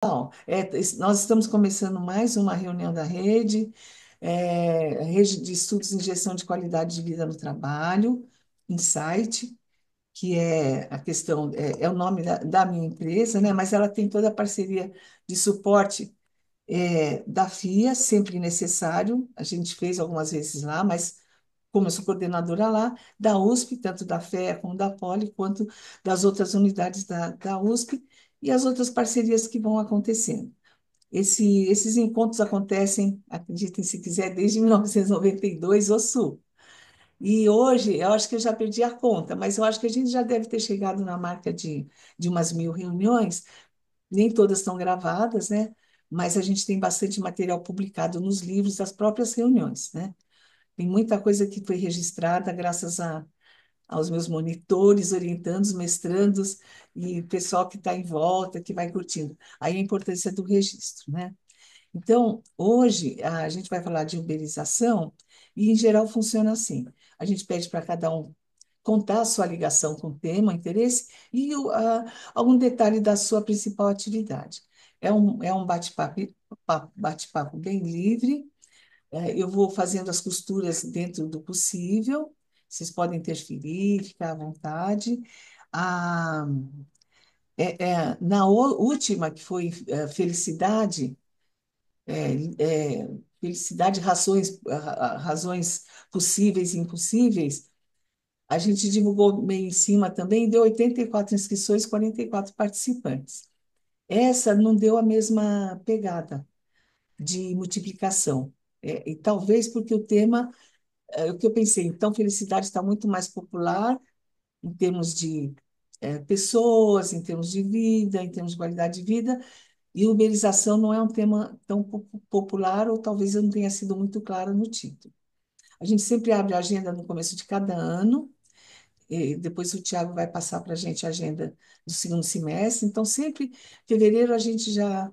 Nós estamos começando mais uma reunião da rede, Rede de Estudos em Gestão de Qualidade de Vida no Trabalho, Insight, que é a questão, é o nome da minha empresa, né? Mas ela tem toda a parceria de suporte da FIA, sempre necessário. A gente fez algumas vezes lá, mas como eu sou coordenadora lá, da USP, tanto da FEA como da Poli, quanto das outras unidades da USP e as outras parcerias que vão acontecendo. Esses encontros acontecem, acreditem se quiser, desde 1992, o Sul. E hoje, eu acho que eu já perdi a conta, mas eu acho que a gente já deve ter chegado na marca de umas 1.000 reuniões. Nem todas estão gravadas, né? Mas a gente tem bastante material publicado nos livros das próprias reuniões, né? Tem muita coisa que foi registrada graças aos meus monitores, orientandos, mestrandos e pessoal que está em volta, que vai curtindo. Aí a importância do registro, né? Então, hoje a gente vai falar de uberização e, em geral, funciona assim. A gente pede para cada um contar a sua ligação com o tema, interesse e algum detalhe da sua principal atividade. É um bate-papo bem livre. Eu vou fazendo as costuras dentro do possível. Vocês podem interferir, ficar à vontade. Ah, última, que foi felicidade, felicidade, razões possíveis e impossíveis, a gente divulgou meio em cima também, deu 84 inscrições, 44 participantes. Essa não deu a mesma pegada de multiplicação. E talvez porque o tema, o que eu pensei, então, felicidade está muito mais popular em termos de pessoas, em termos de vida, em termos de qualidade de vida, e uberização não é um tema tão popular, ou talvez eu não tenha sido muito clara no título. A gente sempre abre a agenda no começo de cada ano, e depois o Tiago vai passar para a gente a agenda do segundo semestre. Então, sempre, em fevereiro, a gente já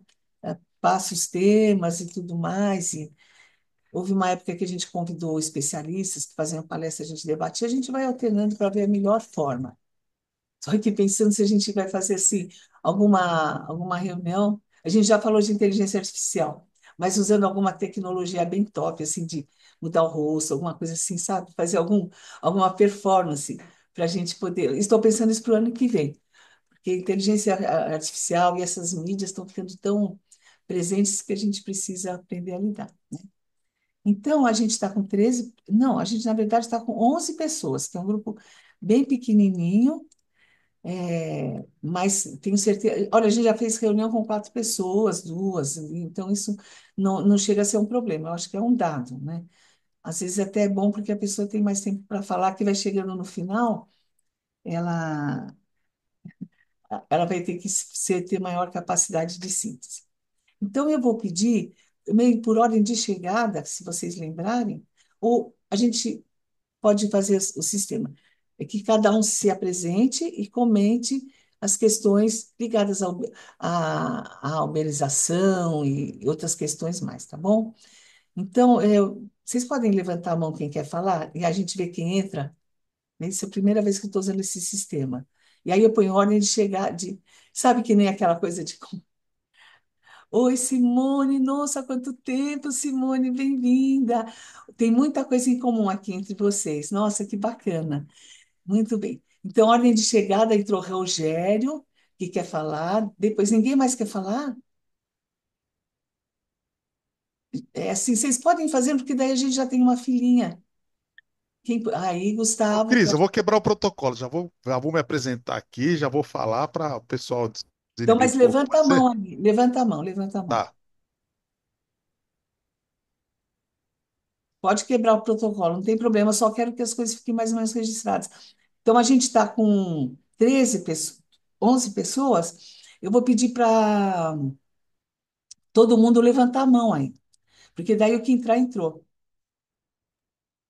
passa os temas e tudo mais. E houve uma época que a gente convidou especialistas que faziam palestra, a gente debatia, a gente vai alternando para ver a melhor forma. Só que pensando se a gente vai fazer assim, alguma reunião, a gente já falou de inteligência artificial, mas usando alguma tecnologia bem top, assim, de mudar o rosto, alguma coisa assim, sabe? Fazer alguma performance para a gente poder. Estou pensando isso para o ano que vem, porque a inteligência artificial e essas mídias estão ficando tão presentes que a gente precisa aprender a lidar. Então, a gente está com 13, não, a gente na verdade está com 11 pessoas, que é um grupo bem pequenininho, mas tenho certeza. Olha, a gente já fez reunião com 4 pessoas, duas, então isso não chega a ser um problema, eu acho que é um dado, né? Às vezes até é bom porque a pessoa tem mais tempo para falar, que vai chegando no final, ela, ela vai ter que ter maior capacidade de síntese. Então, eu vou pedir, meio por ordem de chegada, se vocês lembrarem, ou a gente pode fazer o sistema. É que cada um se apresente e comente as questões ligadas à uberização e outras questões mais, tá bom? Então, vocês podem levantar a mão quem quer falar e a gente vê quem entra. Né? Isso é a primeira vez que eu estou usando esse sistema. E aí eu ponho ordem de chegar, sabe que nem aquela coisa de oi, Simone, nossa, quanto tempo, Simone, bem-vinda. Tem muita coisa em comum aqui entre vocês. Nossa, que bacana. Muito bem. Então, ordem de chegada entrou Rogério, que quer falar. Depois, ninguém mais quer falar? É assim, vocês podem fazer, porque daí a gente já tem uma filinha. Aí, Ô, Gustavo, Cris, eu vou quebrar o protocolo, já vou me apresentar aqui, já vou falar para o pessoal então, desinibir mas um pouco. levanta a Pode mão ser? aí. Levanta a mão, levanta a mão. Tá. Pode quebrar o protocolo, não tem problema, só quero que as coisas fiquem mais ou menos registradas. Então, a gente está com 13 pessoas, 11 pessoas. Eu vou pedir para todo mundo levantar a mão aí, porque daí o que entrar, entrou.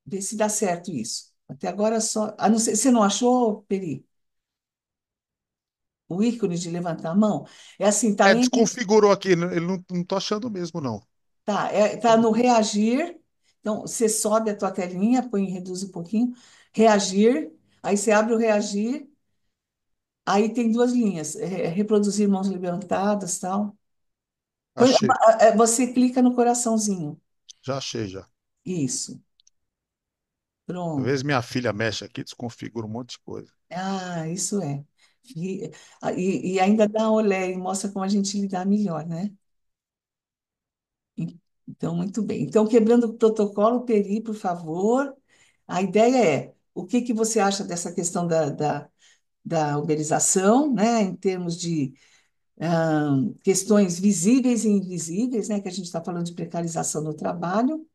Vê se dá certo isso. Até agora só. A não ser, você não achou, Peri? O ícone de levantar a mão? É assim, tá É, em. desconfigurou aqui, ele não tô achando mesmo, não. Tá no reagir. Então, você sobe a tua telinha, põe, reduz um pouquinho. Reagir. Aí você abre o reagir. Aí tem duas linhas, reproduzir mãos levantadas, tal. Põe- Achei. Você clica no coraçãozinho. Já achei já. Isso. Às Pronto. vezes minha filha mexe aqui, desconfigura um monte de coisa. Ah, isso é. E ainda dá olé e mostra como a gente lidar melhor, né? Então, muito bem. Então, quebrando o protocolo, Peri, por favor. A ideia é, o que que você acha dessa questão da uberização, né? Em termos de questões visíveis e invisíveis, né? Que a gente está falando de precarização no trabalho.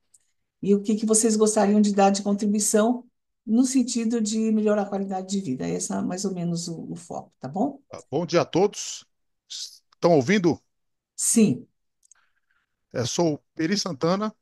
E o que que vocês gostariam de dar de contribuição no sentido de melhorar a qualidade de vida? Esse é mais ou menos o foco, tá bom? Tá, bom dia a todos. Estão ouvindo? Sim. Sou o Peri Santana,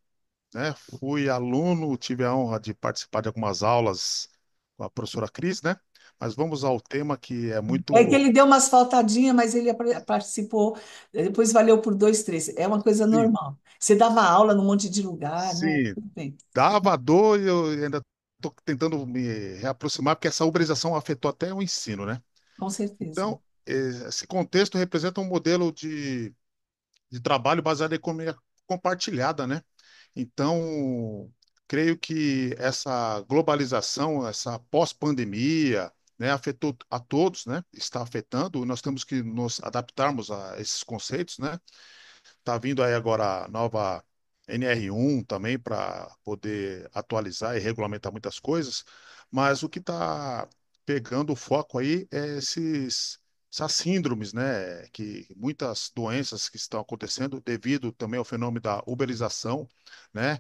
né? Fui aluno, tive a honra de participar de algumas aulas com a professora Cris, né? Mas vamos ao tema que é É que muito. ele deu umas faltadinhas, mas ele participou, depois valeu por dois, três. É uma coisa Sim, normal. Você dava aula num monte de lugar, né? sim, Tudo bem, dava dor e eu ainda estou tentando me reaproximar, porque essa uberização afetou até o ensino, né? com certeza. Então, esse contexto representa um modelo de trabalho baseado em economia compartilhada, né? Então, creio que essa globalização, essa pós-pandemia, né, afetou a todos, né? Está afetando, nós temos que nos adaptarmos a esses conceitos, né? Tá vindo aí agora a nova NR1 também para poder atualizar e regulamentar muitas coisas, mas o que está pegando o foco aí é essas síndromes, né? Que muitas doenças que estão acontecendo devido também ao fenômeno da uberização, né?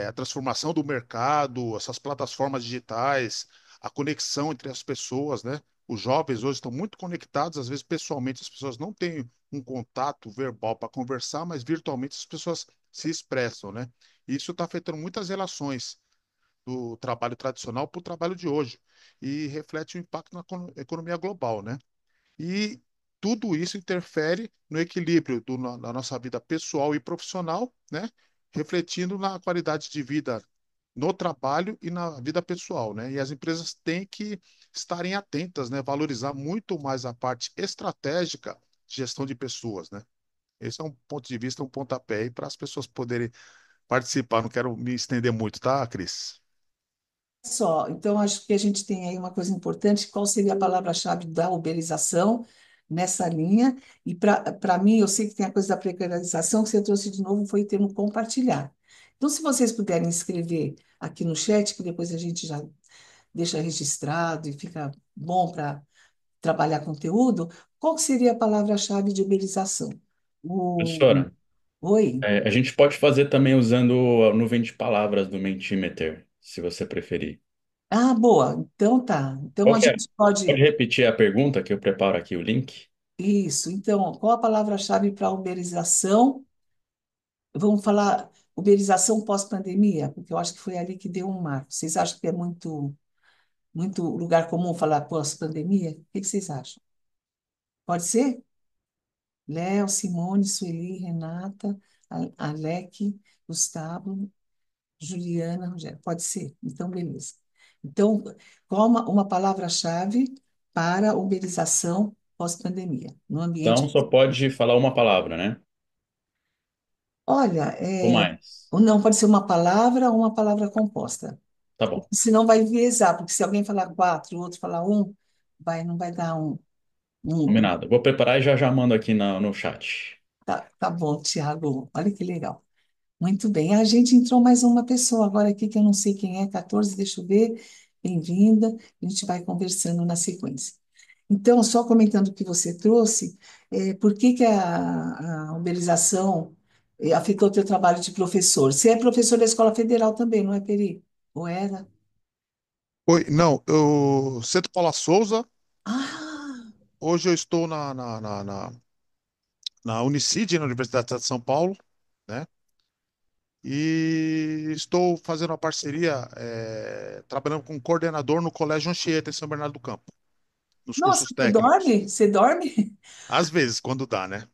A transformação do mercado, essas plataformas digitais, a conexão entre as pessoas, né? Os jovens hoje estão muito conectados, às vezes pessoalmente as pessoas não têm um contato verbal para conversar, mas virtualmente as pessoas se expressam, né? Isso está afetando muitas relações do trabalho tradicional para o trabalho de hoje e reflete o impacto na economia global, né? E tudo isso interfere no equilíbrio da nossa vida pessoal e profissional, né? Refletindo na qualidade de vida no trabalho e na vida pessoal, né? E as empresas têm que estarem atentas, né? Valorizar muito mais a parte estratégica de gestão de pessoas, né? Esse é um ponto de vista, um pontapé aí para as pessoas poderem participar. Não quero me estender muito, tá, Cris? Só, então acho que a gente tem aí uma coisa importante, qual seria a palavra-chave da uberização nessa linha? E para mim, eu sei que tem a coisa da precarização que você trouxe de novo, foi o termo compartilhar. Então, se vocês puderem escrever aqui no chat, que depois a gente já deixa registrado e fica bom para trabalhar conteúdo, qual que seria a palavra-chave de uberização? O... Professora, Oi? a gente pode fazer também usando a nuvem de palavras do Mentimeter, se você preferir. Ah, boa. Então tá. Então Qual a que é? gente Pode pode. repetir a pergunta que eu preparo aqui o link? Isso. Então, qual a palavra-chave para uberização? Vamos falar uberização pós-pandemia, porque eu acho que foi ali que deu um marco. Vocês acham que é muito lugar comum falar pós-pandemia? O que que vocês acham? Pode ser? Léo, Simone, Sueli, Renata, Alec, Gustavo, Juliana, Rogério. Pode ser? Então, beleza. Então, qual uma palavra-chave para uberização pós-pandemia, no ambiente? Então só pode falar uma palavra, né? Olha, Ou mais. ou não pode ser uma palavra ou uma palavra composta. Tá bom, Senão vai enviesar, porque se alguém falar quatro e o outro falar um, não vai dar um. combinado. Vou preparar e já já mando aqui no chat. Tá bom, Tiago. Olha que legal. Muito bem. A gente entrou mais uma pessoa agora aqui que eu não sei quem é, 14, deixa eu ver. Bem-vinda. A gente vai conversando na sequência. Então, só comentando o que você trouxe, por que que a uberização afetou o teu trabalho de professor? Você é professor da Escola Federal também, não é, Peri? Ou era? Oi, não, eu Centro Paula Souza. Ah, Hoje eu estou na Unicid, na Universidade de São Paulo, né? E estou fazendo uma parceria, trabalhando com um coordenador no Colégio Anchieta, em São Bernardo do Campo, nos nossa, cursos você técnicos. dorme? Você dorme? Às vezes, quando dá, né?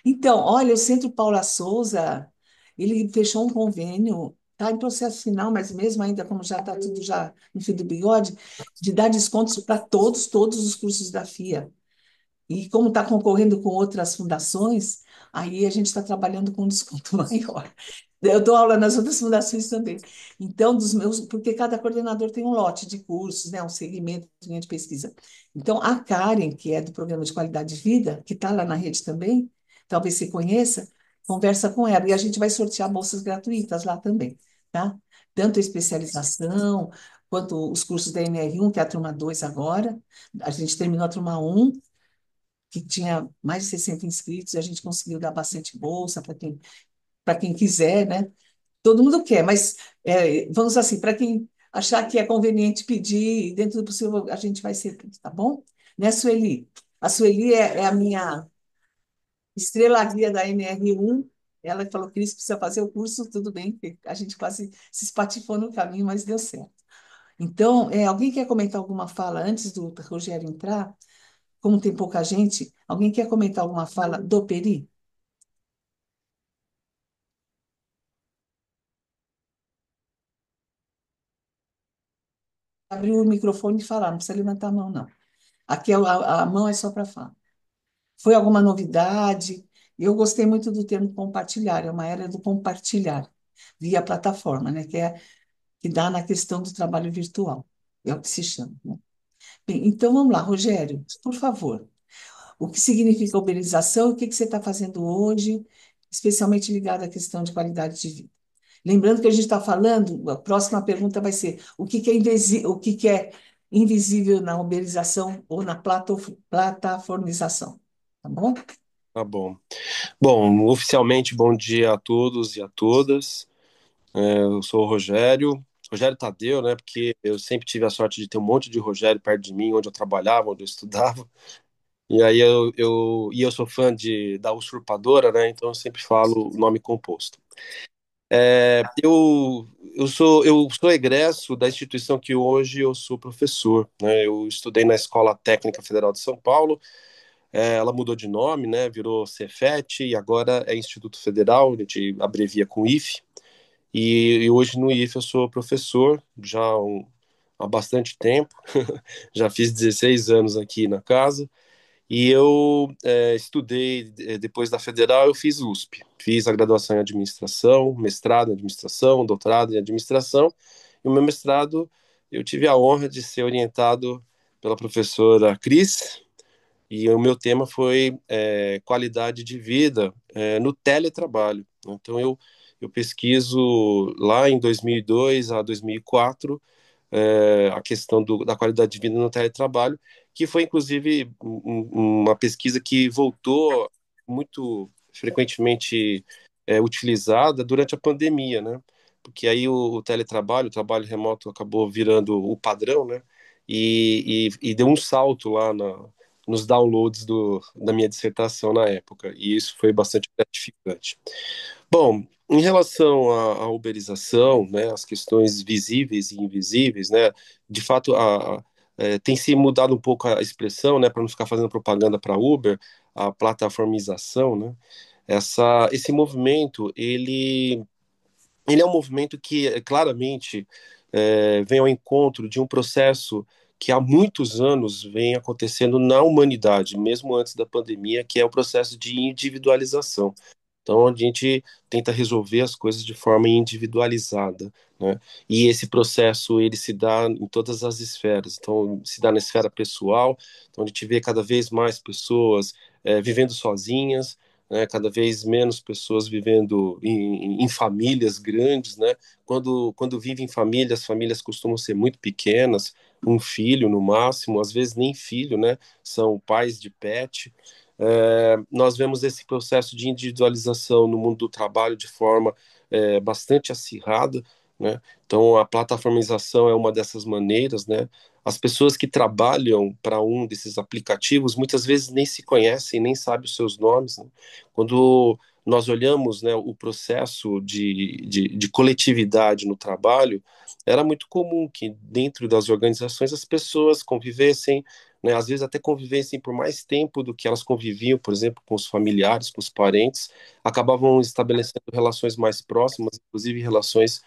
Então, olha, o Centro Paula Souza, ele fechou um convênio, está em processo final, mas mesmo ainda, como já está tudo já no fio do bigode, de dar descontos para todos os cursos da FIA. E como está concorrendo com outras fundações, aí a gente está trabalhando com um desconto maior. Eu dou aula nas outras fundações também. Então, porque cada coordenador tem um lote de cursos, né, um segmento de linha de pesquisa. Então, a Karen, que é do Programa de Qualidade de Vida, que está lá na rede também, talvez você conheça, conversa com ela. E a gente vai sortear bolsas gratuitas lá também, tá? Tanto a especialização, quanto os cursos da NR1, que é a turma 2 agora. A gente terminou a turma 1, que tinha mais de 60 inscritos, e a gente conseguiu dar bastante bolsa para quem quiser, né? Todo mundo quer, mas vamos assim, para quem achar que é conveniente pedir, dentro do possível, a gente vai ser, tá bom? Né, Sueli? A Sueli é a minha estrela guia da NR1. Ela falou que isso precisa fazer o curso, tudo bem, que a gente quase se espatifou no caminho, mas deu certo. Então, alguém quer comentar alguma fala antes do Rogério entrar? Como tem pouca gente, alguém quer comentar alguma fala do Peri? Abrir o microfone e falar, não precisa levantar a mão, não. Aqui a mão é só para falar. Foi alguma novidade? Eu gostei muito do termo compartilhar, é uma era do compartilhar via plataforma, né? Que dá na questão do trabalho virtual. É o que se chama, né? Bem, então vamos lá, Rogério, por favor. O que significa uberização e o que você está fazendo hoje, especialmente ligado à questão de qualidade de vida? Lembrando que a gente está falando, a próxima pergunta vai ser o que que é invisível na uberização ou na plataformização, tá bom? Tá bom. Bom, oficialmente, bom dia a todos e a todas. Eu sou o Rogério, Rogério Tadeu, né? Porque eu sempre tive a sorte de ter um monte de Rogério perto de mim, onde eu trabalhava, onde eu estudava. E aí eu sou fã da Usurpadora, né? Então eu sempre falo o nome composto. Eu sou egresso da instituição que hoje eu sou professor, né? Eu estudei na Escola Técnica Federal de São Paulo. Ela mudou de nome, né? Virou Cefet e agora é Instituto Federal, a gente abrevia com IFE. E hoje no IFE eu sou professor já há bastante tempo. Já fiz 16 anos aqui na casa. E eu estudei, depois da Federal, eu fiz USP. Fiz a graduação em administração, mestrado em administração, doutorado em administração. E o meu mestrado, eu tive a honra de ser orientado pela professora Cris, e o meu tema foi qualidade de vida no teletrabalho. Então, eu pesquiso lá em 2002 a 2004 a questão da qualidade de vida no teletrabalho, que foi, inclusive, uma pesquisa que voltou muito frequentemente utilizada durante a pandemia, né? Porque aí o teletrabalho, o trabalho remoto acabou virando o padrão, né? E deu um salto lá nos downloads da minha dissertação na época, e isso foi bastante gratificante. Bom, em relação à uberização, né, as questões visíveis e invisíveis, né, de fato tem se mudado um pouco a expressão, né, para não ficar fazendo propaganda para Uber, a plataformização, né, esse movimento, ele é um movimento que claramente vem ao encontro de um processo que há muitos anos vem acontecendo na humanidade, mesmo antes da pandemia, que é o processo de individualização. Então, a gente tenta resolver as coisas de forma individualizada, né? E esse processo, ele se dá em todas as esferas. Então, se dá na esfera pessoal, então a gente vê cada vez mais pessoas vivendo sozinhas, né? Cada vez menos pessoas vivendo em famílias grandes, né? Quando vivem em famílias, as famílias costumam ser muito pequenas, um filho no máximo, às vezes nem filho, né? São pais de pet. Nós vemos esse processo de individualização no mundo do trabalho de forma bastante acirrada, né? Então, a plataformização é uma dessas maneiras, né? As pessoas que trabalham para um desses aplicativos muitas vezes nem se conhecem, nem sabem os seus nomes, né? Quando nós olhamos, né, o processo de coletividade no trabalho, era muito comum que dentro das organizações as pessoas convivessem, né, às vezes até convivessem por mais tempo do que elas conviviam, por exemplo, com os familiares, com os parentes, acabavam estabelecendo relações mais próximas, inclusive relações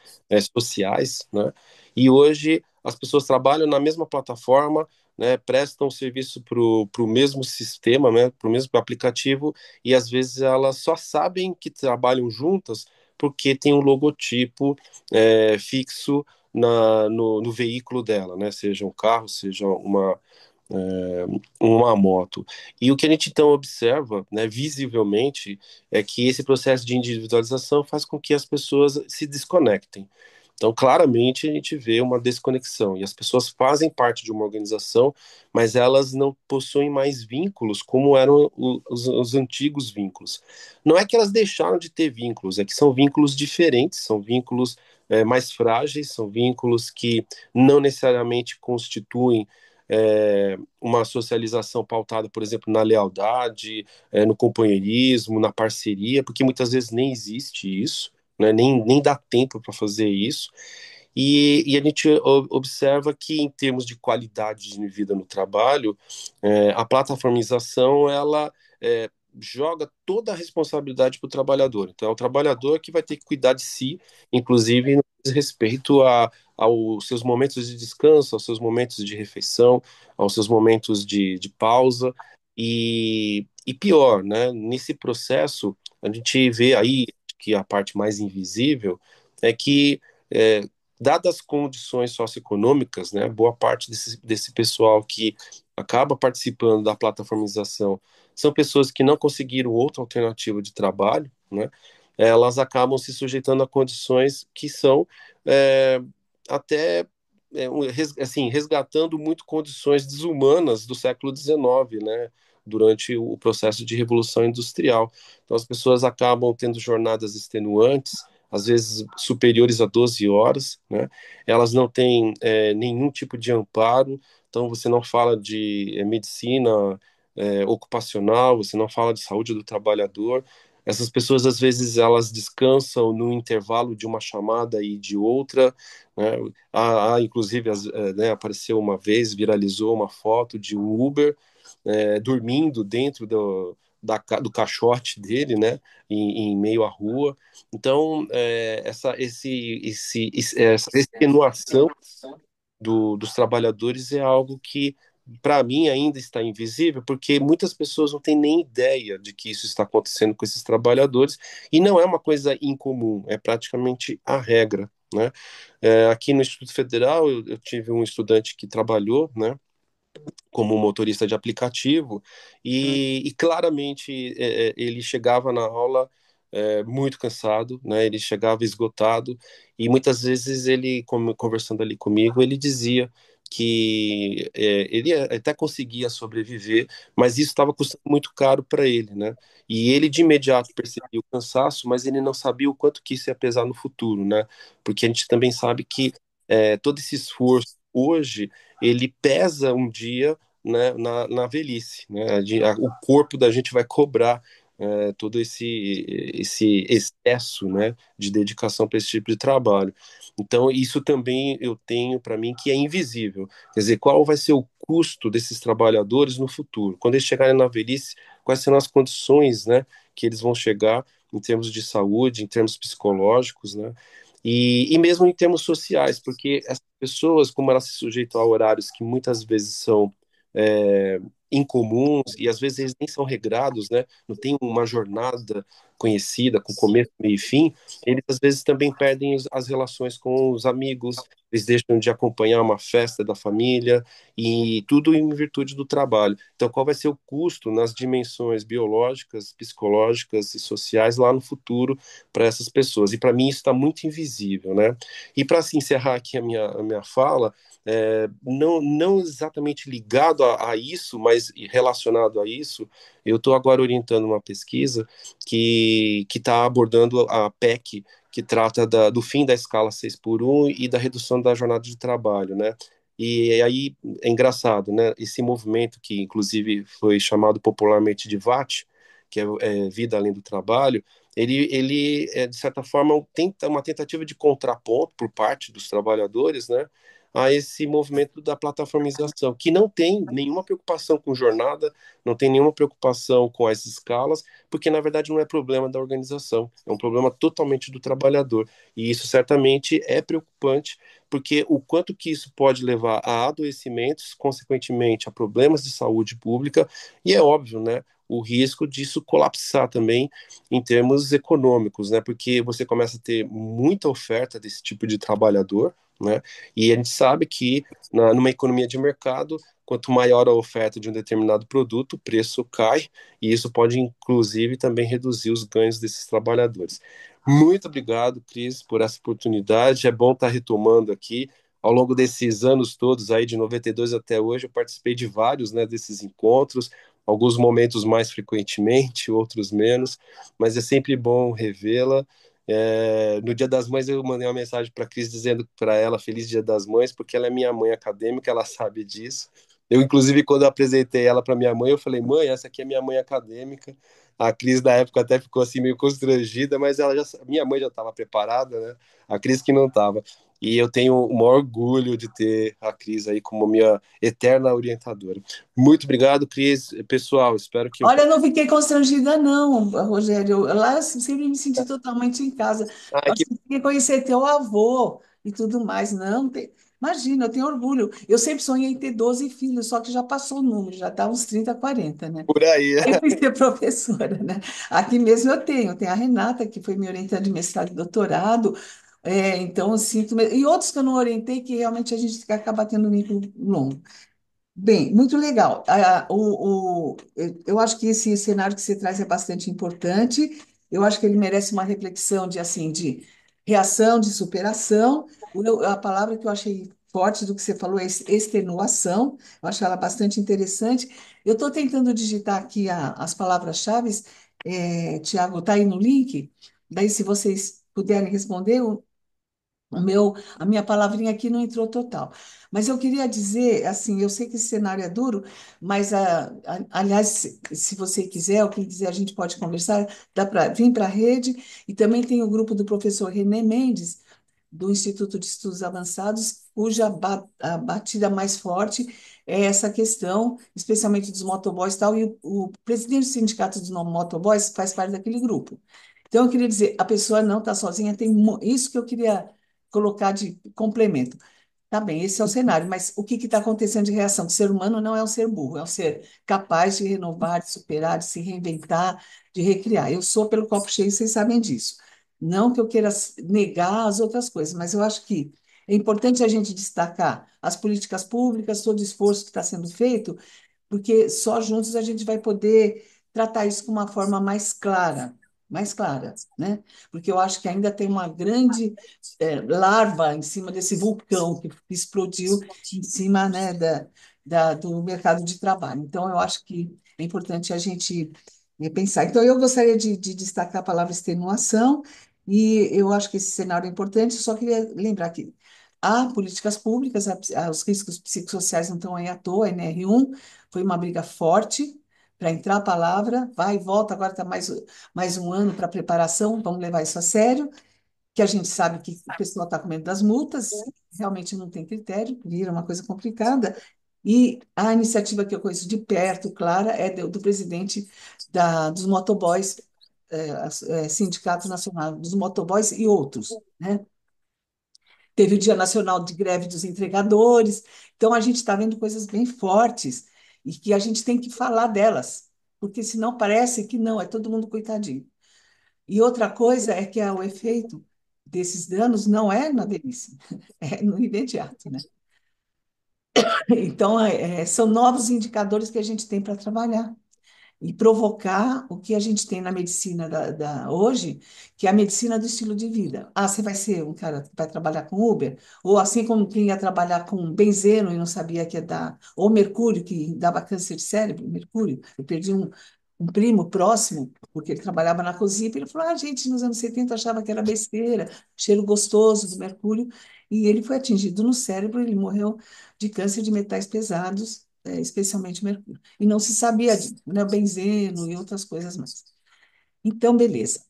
sociais, né? E hoje as pessoas trabalham na mesma plataforma, né, prestam serviço para o mesmo sistema, né, para o mesmo aplicativo, e às vezes elas só sabem que trabalham juntas porque tem um logotipo fixo no veículo dela, né, seja um carro, seja uma moto. E o que a gente então observa, né, visivelmente, é que esse processo de individualização faz com que as pessoas se desconectem. Então, claramente, a gente vê uma desconexão e as pessoas fazem parte de uma organização, mas elas não possuem mais vínculos como eram os antigos vínculos. Não é que elas deixaram de ter vínculos, é que são vínculos diferentes, são vínculos mais frágeis, são vínculos que não necessariamente constituem uma socialização pautada, por exemplo, na lealdade, no companheirismo, na parceria, porque muitas vezes nem existe isso, né, nem dá tempo para fazer isso. E a gente observa que, em termos de qualidade de vida no trabalho, a plataformização ela joga toda a responsabilidade para o trabalhador. Então, é o trabalhador que vai ter que cuidar de si, inclusive no que diz respeito aos seus momentos de descanso, aos seus momentos de refeição, aos seus momentos de pausa. E pior, né? Nesse processo, a gente vê aí que a parte mais invisível é que é, dadas as condições socioeconômicas, né, boa parte desse pessoal que acaba participando da plataformização são pessoas que não conseguiram outra alternativa de trabalho, né, elas acabam se sujeitando a condições que são é, até assim, resgatando muito condições desumanas do século XIX, né, durante o processo de revolução industrial. Então as pessoas acabam tendo jornadas extenuantes, às vezes superiores a 12 horas, né? Elas não têm nenhum tipo de amparo, então você não fala de medicina ocupacional, você não fala de saúde do trabalhador. Essas pessoas, às vezes, elas descansam no intervalo de uma chamada e de outra, né? Inclusive, né, apareceu uma vez, viralizou uma foto de um Uber dormindo dentro do caixote dele, né, em meio à rua. Então, essa extenuação dos trabalhadores é algo que, para mim, ainda está invisível, porque muitas pessoas não têm nem ideia de que isso está acontecendo com esses trabalhadores, e não é uma coisa incomum, é praticamente a regra, né? Aqui no Instituto Federal, eu tive um estudante que trabalhou, né, como motorista de aplicativo, e claramente ele chegava na aula muito cansado, né? Ele chegava esgotado, e muitas vezes ele, conversando ali comigo, ele dizia que ele até conseguia sobreviver, mas isso estava custando muito caro para ele, né? E ele de imediato percebia o cansaço, mas ele não sabia o quanto que isso ia pesar no futuro, né? Porque a gente também sabe que todo esse esforço hoje ele pesa um dia, né, na velhice, né? O corpo da gente vai cobrar todo esse excesso, né, de dedicação para esse tipo de trabalho. Então, isso também eu tenho para mim que é invisível. Quer dizer, qual vai ser o custo desses trabalhadores no futuro? Quando eles chegarem na velhice, quais serão as condições, né, que eles vão chegar em termos de saúde, em termos psicológicos, né? E mesmo em termos sociais, porque essas pessoas, como elas se sujeitam a horários que muitas vezes são é, incomuns e às vezes eles nem são regrados, né? Não tem uma jornada conhecida com começo, meio e fim. Eles às vezes também perdem as relações com os amigos, eles deixam de acompanhar uma festa da família e tudo em virtude do trabalho. Então, qual vai ser o custo nas dimensões biológicas, psicológicas e sociais lá no futuro para essas pessoas? E para mim isso está muito invisível, né? E para assim, encerrar aqui a minha fala, não exatamente ligado a isso, mas relacionado a isso, eu estou agora orientando uma pesquisa que está abordando a PEC, que trata do fim da escala 6 por 1 e da redução da jornada de trabalho, né? E aí é engraçado, né? Esse movimento que inclusive foi chamado popularmente de VAT, que é Vida Além do Trabalho, ele de certa forma tenta uma tentativa de contraponto por parte dos trabalhadores, né? a esse movimento da plataformização, que não tem nenhuma preocupação com jornada, não tem nenhuma preocupação com as escalas, porque na verdade não é problema da organização, é um problema totalmente do trabalhador. E isso certamente é preocupante, porque o quanto que isso pode levar a adoecimentos, consequentemente a problemas de saúde pública, e é óbvio, né? O risco disso colapsar também em termos econômicos, né? Porque você começa a ter muita oferta desse tipo de trabalhador, né? E a gente sabe que numa economia de mercado, quanto maior a oferta de um determinado produto, o preço cai, e isso pode, inclusive, também reduzir os ganhos desses trabalhadores. Muito obrigado, Cris, por essa oportunidade. É bom estar retomando aqui. Ao longo desses anos todos, aí de 92 até hoje, eu participei de vários, né, desses encontros, alguns momentos mais frequentemente, outros menos, mas é sempre bom revê-la. No Dia das Mães, eu mandei uma mensagem para a Cris dizendo para ela Feliz Dia das Mães, porque ela é minha mãe acadêmica, ela sabe disso. Eu, inclusive, quando eu apresentei ela para minha mãe, eu falei: mãe, essa aqui é minha mãe acadêmica. A Cris, na época, até ficou assim meio constrangida, mas minha mãe já estava preparada, né? A Cris que não estava. E eu tenho o maior orgulho de ter a Cris aí como minha eterna orientadora. Muito obrigado, Cris. Pessoal, espero que eu. Olha, eu não fiquei constrangida, não, Rogério. Lá eu sempre me senti totalmente em casa. Ai, Eu que... achei que ia conhecer teu avô e tudo mais. Não, imagina, eu tenho orgulho. Eu sempre sonhei em ter 12 filhos, só que já passou o número, já está uns 30, 40, né? Por aí. Aí fui ser professora, né? Aqui mesmo eu tenho a Renata, que foi minha orientanda de mestrado e doutorado. Então, eu sinto. E outros que eu não orientei, que realmente a gente acaba tendo um vínculo longo. Bem, muito legal. Eu acho que esse cenário que você traz é bastante importante. Eu acho que ele merece uma reflexão de assim, de reação, de superação. A palavra que eu achei forte do que você falou é extenuação. Eu acho ela bastante interessante. Eu estou tentando digitar aqui as palavras-chave. Tiago, está aí no link. Daí, se vocês puderem responder, a minha palavrinha aqui não entrou total. Mas eu queria dizer, assim, eu sei que esse cenário é duro, mas, aliás, se você quiser, ou quem quiser, a gente pode conversar, dá para vir para a rede. E também tem o grupo do professor René Mendes, do Instituto de Estudos Avançados, cuja a batida mais forte é essa questão, especialmente dos motoboys e tal, e o presidente do sindicato dos motoboys faz parte daquele grupo. Então, eu queria dizer, a pessoa não está sozinha, tem isso que eu queria colocar de complemento. Tá bem, esse é o cenário, mas o que está acontecendo de reação? O ser humano não é um ser burro, é um ser capaz de renovar, de superar, de se reinventar, de recriar. Eu sou pelo copo cheio, vocês sabem disso. Não que eu queira negar as outras coisas, mas eu acho que é importante a gente destacar as políticas públicas, todo o esforço que está sendo feito, porque só juntos a gente vai poder tratar isso com uma forma mais clara, né? Porque eu acho que ainda tem uma grande larva em cima desse vulcão que explodiu em cima, né, do mercado de trabalho. Então, eu acho que é importante a gente pensar. Então, eu gostaria de destacar a palavra extenuação, e eu acho que esse cenário é importante. Eu só queria lembrar que há políticas públicas, os riscos psicossociais não estão aí à toa, a NR1 foi uma briga forte para entrar a palavra, vai e volta, agora está mais um ano para preparação, vamos levar isso a sério, que a gente sabe que o pessoal está com medo das multas, realmente não tem critério, vira uma coisa complicada. E a iniciativa que eu conheço de perto, clara, é do presidente dos motoboys, Sindicato Nacional dos Motoboys e outros, né? Teve o Dia Nacional de Greve dos Entregadores. Então, a gente está vendo coisas bem fortes e que a gente tem que falar delas, porque senão parece que não, é todo mundo coitadinho. E outra coisa é que o efeito desses danos não é na velhice, é no imediato, né? Então, são novos indicadores que a gente tem para trabalhar e provocar o que a gente tem na medicina hoje, que é a medicina do estilo de vida. Ah, você vai ser um cara que vai trabalhar com Uber? Ou assim como quem ia trabalhar com benzeno e não sabia que ia dar, ou mercúrio, que dava câncer de cérebro, mercúrio. Eu perdi um primo próximo, porque ele trabalhava na cozinha, e ele falou, gente, nos anos 70 achava que era besteira, cheiro gostoso do mercúrio, e ele foi atingido no cérebro, ele morreu de câncer de metais pesados, especialmente mercúrio. E não se sabia disso, né? O benzeno e outras coisas mais. Então, beleza.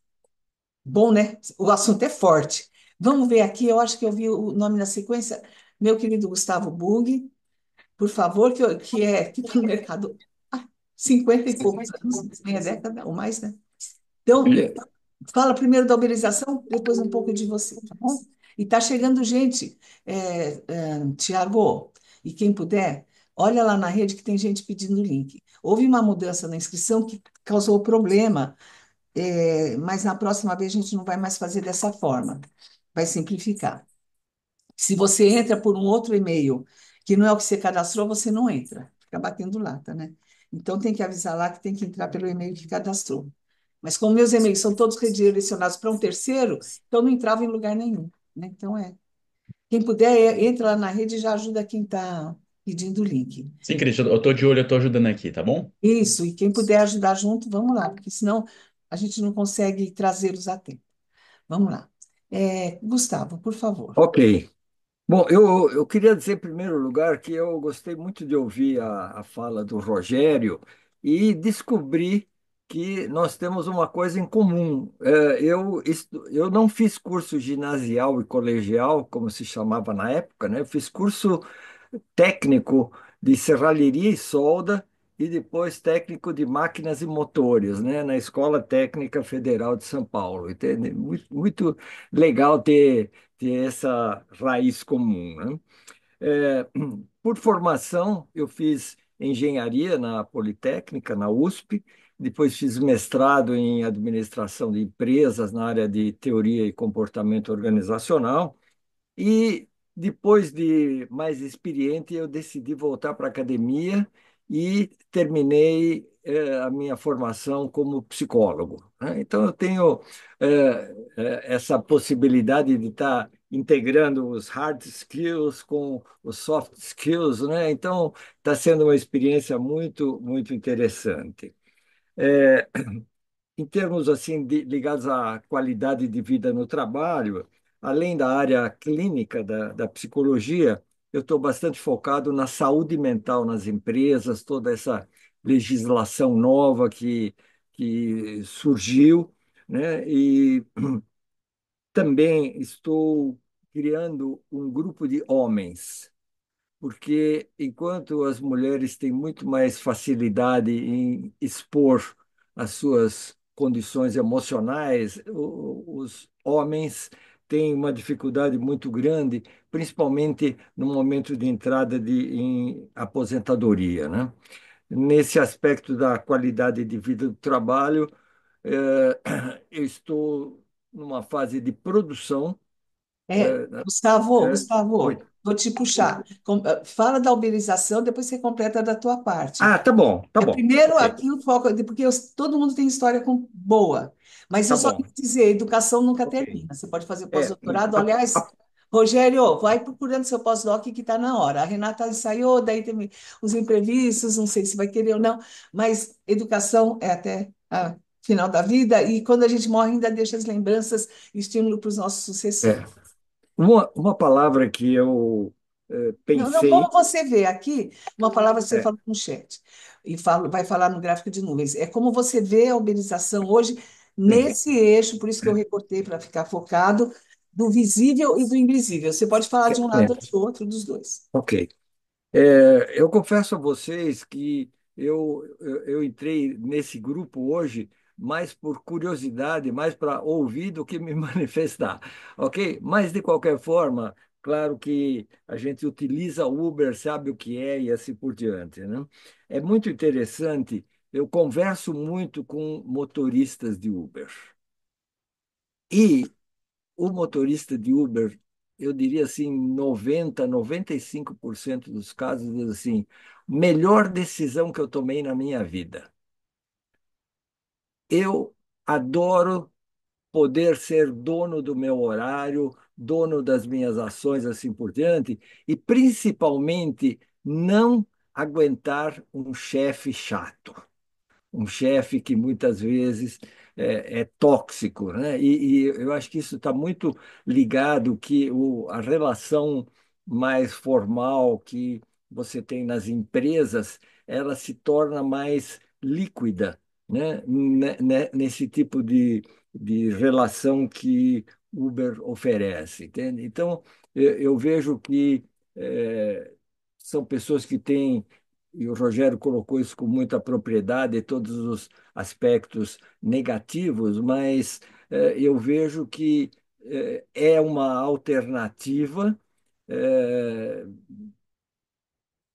Bom, né? O assunto é forte. Vamos ver aqui, eu acho que eu vi o nome na sequência. meu querido Gustavo Bug, por favor, que está no mercado há 50 e poucos anos, meia década ou mais, né? Então, E- fala primeiro da uberização, depois um pouco de você, tá bom? E tá chegando gente, Tiago, e quem puder, olha lá na rede que tem gente pedindo link. Houve uma mudança na inscrição que causou problema, mas na próxima vez a gente não vai mais fazer dessa forma, vai simplificar. Se você entra por um outro e-mail, que não é o que você cadastrou, você não entra, fica batendo lata, né? Então tem que avisar lá que tem que entrar pelo e-mail que cadastrou. Mas como meus e-mails são todos redirecionados para um terceiro, então não entrava em lugar nenhum, né? Então quem puder, entra lá na rede e já ajuda quem está pedindo o link. Sim, Cris, eu tô de olho, eu tô ajudando aqui, tá bom? Isso, e quem puder ajudar junto, vamos lá, porque senão a gente não consegue trazê-los a tempo. Vamos lá. Gustavo, por favor. ok. Bom, eu queria dizer, em primeiro lugar, que eu gostei muito de ouvir a fala do Rogério e descobri que nós temos uma coisa em comum. Eu não fiz curso ginasial e colegial, como se chamava na época, né? Eu fiz curso técnico de serralheria e solda e depois técnico de máquinas e motores, né, na Escola Técnica Federal de São Paulo. Entende? Muito, muito legal ter essa raiz comum, né? É, por formação, eu fiz engenharia na Politécnica, na USP, depois fiz mestrado em administração de empresas na área de teoria e comportamento organizacional. E depois de mais experiente, eu decidi voltar para a academia e terminei a minha formação como psicólogo, né? Então, eu tenho essa possibilidade de estar integrando os hard skills com os soft skills, né? Então, está sendo uma experiência muito, muito interessante. É, em termos assim ligados à qualidade de vida no trabalho, além da área clínica da psicologia, eu estou bastante focado na saúde mental nas empresas, toda essa legislação nova que surgiu, né? E também estou criando um grupo de homens porque enquanto as mulheres têm muito mais facilidade em expor as suas condições emocionais, os homens têm uma dificuldade muito grande, principalmente no momento de entrada em aposentadoria, né? Nesse aspecto da qualidade de vida do trabalho, eu estou numa fase de produção. É, eh, Oi. Gustavo, vou te puxar. Fala da uberização, depois você completa da tua parte. Ah, tá bom, tá bom. Primeiro, Ok, aqui o foco, porque todo mundo tem história boa, mas eu tá só bom. quis dizer, educação nunca Ok. termina. Você pode fazer É, pós-doutorado. a- Aliás, a- Rogério, vai procurando seu pós-doc que está na hora. A Renata ensaiou, daí teve os imprevistos, não sei se vai querer ou não, mas educação é até a final da vida, e quando a gente morre, ainda deixa as lembranças e estímulo para os nossos sucessores. é. Uma palavra que eu Não, não, como pensei, você vê aqui, uma palavra que você é, falou no chat, e vai falar no gráfico de nuvens, é como você vê a uberização hoje entendi. nesse eixo, por isso que eu recortei para ficar focado, do visível e do invisível. Você pode falar de um lado É, ou de outro, dos dois. ok. Eu confesso a vocês que eu entrei nesse grupo hoje mais por curiosidade, mais para ouvir do que me manifestar, ok? Mas, de qualquer forma, claro que a gente utiliza o Uber, sabe o que é e assim por diante, né? É muito interessante, eu converso muito com motoristas de Uber. E o motorista de Uber, eu diria assim, 95% dos casos, diz assim, melhor decisão que eu tomei na minha vida. Eu adoro poder ser dono do meu horário, dono das minhas ações, assim por diante, e principalmente não aguentar um chefe chato, um chefe que muitas vezes é tóxico, né? E eu acho que isso está muito ligado que a relação mais formal que você tem nas empresas, ela se torna mais líquida, né? Nesse tipo de relação que Uber oferece, entende? Então, eu vejo que são pessoas que têm, e o Rogério colocou isso com muita propriedade, todos os aspectos negativos, mas eu vejo que é uma alternativa, eh,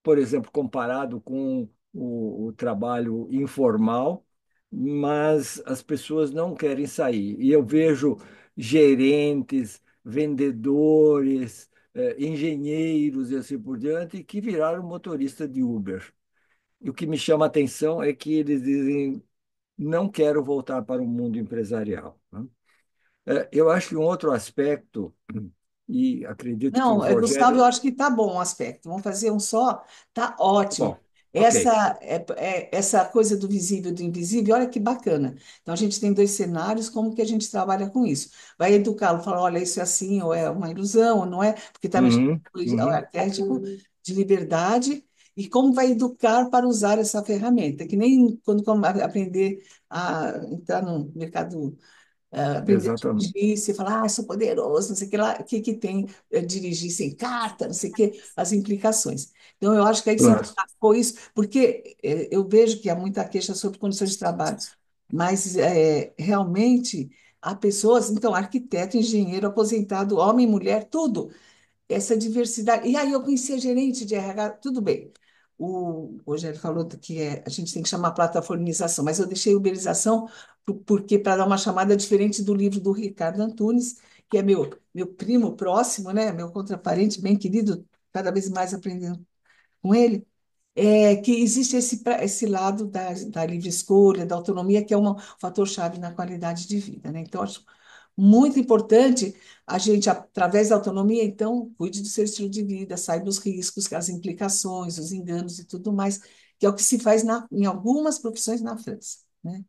por exemplo, comparado com o trabalho informal, mas as pessoas não querem sair. E eu vejo gerentes, vendedores, engenheiros e assim por diante, que viraram motorista de Uber. E o que me chama a atenção é que eles dizem: não quero voltar para o mundo empresarial, né? Eu acho que um outro aspecto, e acredito que o Não, Gustavo, eu Rogério. acho que tá bom o aspecto. Vamos fazer um só, tá ótimo. Bom, ok. Essa coisa do visível e do invisível, olha que bacana. Então a gente tem dois cenários, como que a gente trabalha com isso? Vai educá-lo, falar, olha, isso é assim, ou é uma ilusão, ou não é, porque está mexendo Uhum, com o uhum, arquétipo de liberdade, e como vai educar para usar essa ferramenta, que nem quando aprender a entrar no mercado aprender a exatamente. dirigir, você fala, sou poderoso, não sei o que lá, o que que tem dirigir sem carta, não sei o que, as implicações. Então, eu acho que aí você Claro. destacou isso, porque eu vejo que há muita queixa sobre condições de trabalho, mas realmente há pessoas, então, arquiteto, engenheiro, aposentado, homem, mulher, tudo, essa diversidade. E aí eu conheci a gerente de RH, tudo bem. O Rogério falou que a gente tem que chamar plataformização, mas eu deixei uberização porque para dar uma chamada diferente do livro do Ricardo Antunes, que é meu primo próximo, né, meu contraparente bem querido, cada vez mais aprendendo com ele, que existe esse lado da livre escolha, da autonomia, que é um fator-chave na qualidade de vida, né? Então, acho muito importante a gente, através da autonomia, então, cuide do seu estilo de vida, saiba os riscos, as implicações, os enganos e tudo mais, que é o que se faz em algumas profissões na França, né?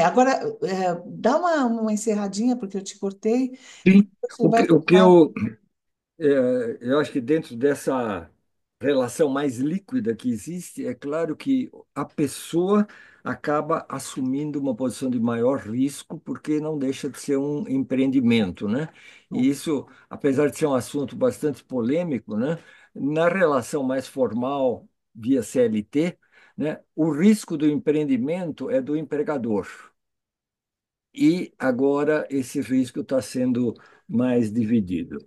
Agora, dá uma encerradinha, porque eu te cortei, e Sim, você vai o que falar. eu acho que dentro dessa relação mais líquida que existe, é claro que a pessoa acaba assumindo uma posição de maior risco, porque não deixa de ser um empreendimento, né? E isso, apesar de ser um assunto bastante polêmico, né? Na relação mais formal, via CLT, né? O risco do empreendimento é do empregador. E agora esse risco está sendo mais dividido.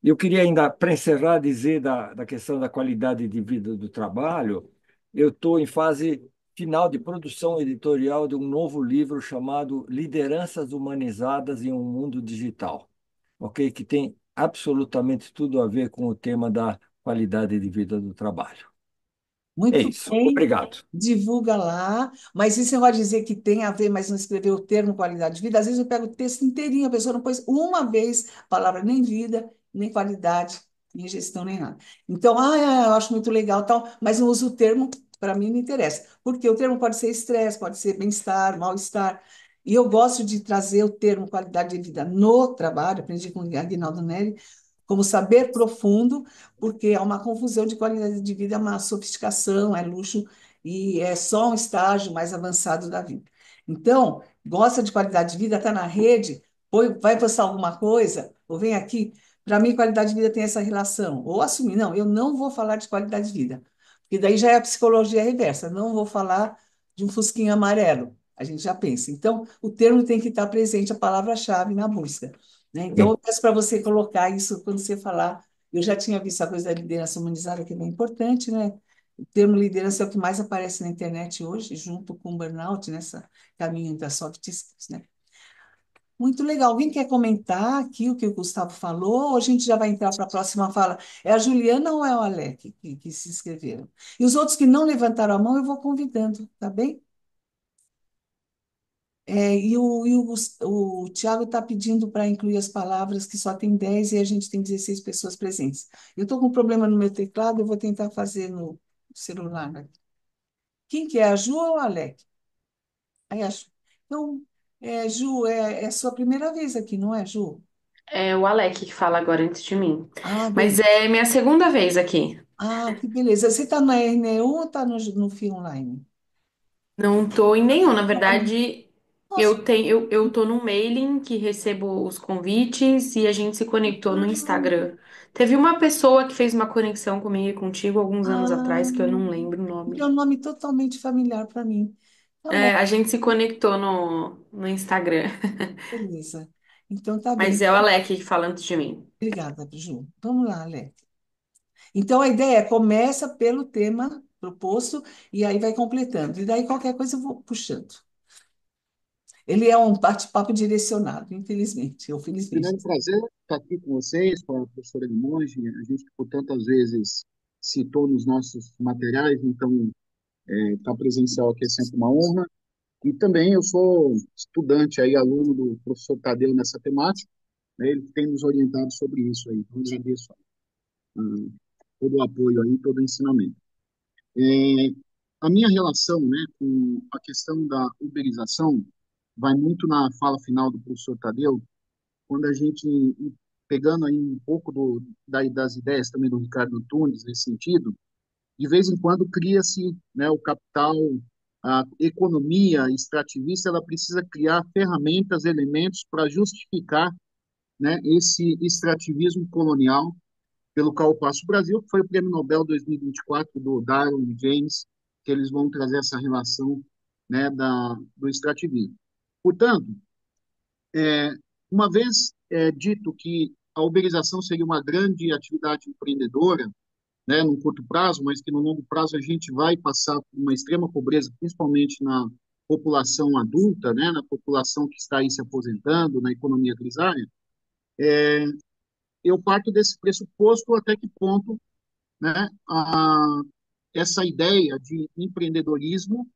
Eu queria ainda, para encerrar, dizer da questão da qualidade de vida do trabalho. Eu estou em fase final de produção editorial de um novo livro chamado Lideranças Humanizadas em um Mundo Digital, ok? Que tem absolutamente tudo a ver com o tema da qualidade de vida do trabalho. É Muito isso. bem, Obrigado. divulga lá, mas isso você vai dizer que tem a ver, mas não escreveu o termo qualidade de vida. Às vezes eu pego o texto inteirinho, a pessoa não pôs uma vez a palavra nem vida, nem qualidade, nem gestão, nem nada. Então, eu acho muito legal, tal, mas não uso o termo, para mim não interessa, porque o termo pode ser estresse, pode ser bem-estar, mal-estar. E eu gosto de trazer o termo qualidade de vida no trabalho, aprendi com o Aguinaldo Nelly, como saber profundo, porque é uma confusão de qualidade de vida, é uma sofisticação, é luxo e é só um estágio mais avançado da vida. Então, gosta de qualidade de vida, está na rede, vai postar alguma coisa, ou vem aqui. Para mim, qualidade de vida tem essa relação. Ou assumir, não, eu não vou falar de qualidade de vida, porque daí já é a psicologia reversa, não vou falar de um fusquinho amarelo. A gente já pensa. Então, o termo tem que estar presente, a palavra-chave na busca, né? Então, eu peço para você colocar isso quando você falar. Eu já tinha visto a coisa da liderança humanizada, que é bem importante, né? O termo liderança é o que mais aparece na internet hoje, junto com o burnout, nessa caminho das soft skills, né? Muito legal. Alguém quer comentar aqui o que o Gustavo falou? Ou a gente já vai entrar para a próxima fala? É a Juliana ou é o Alec que se inscreveram? E os outros que não levantaram a mão, eu vou convidando, tá bem? O Tiago está pedindo para incluir as palavras que só tem 10 e a gente tem 16 pessoas presentes. Eu estou com um problema no meu teclado, eu vou tentar fazer no celular, né? Quem que é, a Ju ou a Alec? Aí a Ju. Então, Ju, é a sua primeira vez aqui, não é, Ju? É o Alec que fala agora antes de mim. Mas Beleza. é minha segunda vez aqui. Que beleza. Você está na RNU ou está no FII Online? Não tô em nenhum, na verdade. Nossa, Eu tô no mailing que recebo os convites e a gente se conectou no Instagram. Teve uma pessoa que fez uma conexão comigo e contigo alguns anos ah, atrás, que eu não lembro o é um nome. nome totalmente familiar para mim. Tá bom, É, a gente se conectou no Instagram. beleza. Então tá bem. Mas é o Alec que fala antes de mim. Obrigada, Ju. Vamos lá, Alex. Então a ideia é começa pelo tema proposto e aí vai completando. E daí qualquer coisa eu vou puxando. Ele é um bate-papo direcionado, infelizmente, ou felizmente. Primeiro prazer estar aqui com vocês, com a professora Limonge, a gente que por tantas vezes citou nos nossos materiais, então estar presencial aqui é sempre uma honra. E também eu sou estudante aí, aluno do professor Tadeu nessa temática, né, ele tem nos orientado sobre isso aí, então eu agradeço todo o apoio aí, todo o ensinamento. É, a minha relação, né, com a questão da uberização vai muito na fala final do professor Tadeu, quando a gente, pegando aí um pouco das ideias também do Ricardo Antunes nesse sentido, de vez em quando cria-se, né, o capital, a economia extrativista, ela precisa criar ferramentas, elementos para justificar, né, esse extrativismo colonial pelo qual passa o Brasil, que foi o Prêmio Nobel 2024 do Darwin e James, que eles vão trazer essa relação, né, do extrativismo. Portanto, uma vez dito que a uberização seria uma grande atividade empreendedora, né, no curto prazo, mas que no longo prazo a gente vai passar por uma extrema pobreza, principalmente na população adulta, né, na população que está aí se aposentando, na economia grisária, eu parto desse pressuposto até que ponto, né, essa ideia de empreendedorismo,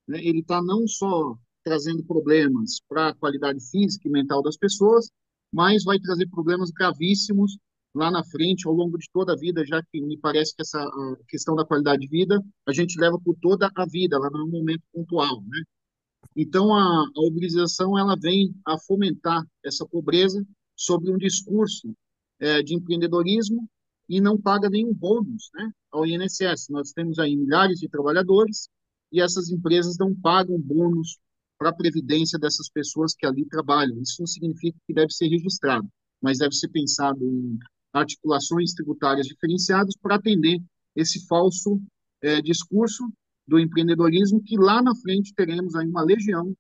né, ele está não só trazendo problemas para a qualidade física e mental das pessoas, mas vai trazer problemas gravíssimos lá na frente, ao longo de toda a vida, já que me parece que essa a questão da qualidade de vida a gente leva por toda a vida, ela não é um momento pontual, né? Então, a uberização ela vem a fomentar essa pobreza sobre um discurso de empreendedorismo e não paga nenhum bônus, né, ao INSS. Nós temos aí milhares de trabalhadores e essas empresas não pagam bônus para a previdência dessas pessoas que ali trabalham. Isso não significa que deve ser registrado, mas deve ser pensado em articulações tributárias diferenciadas para atender esse falso discurso do empreendedorismo, que lá na frente teremos aí uma legião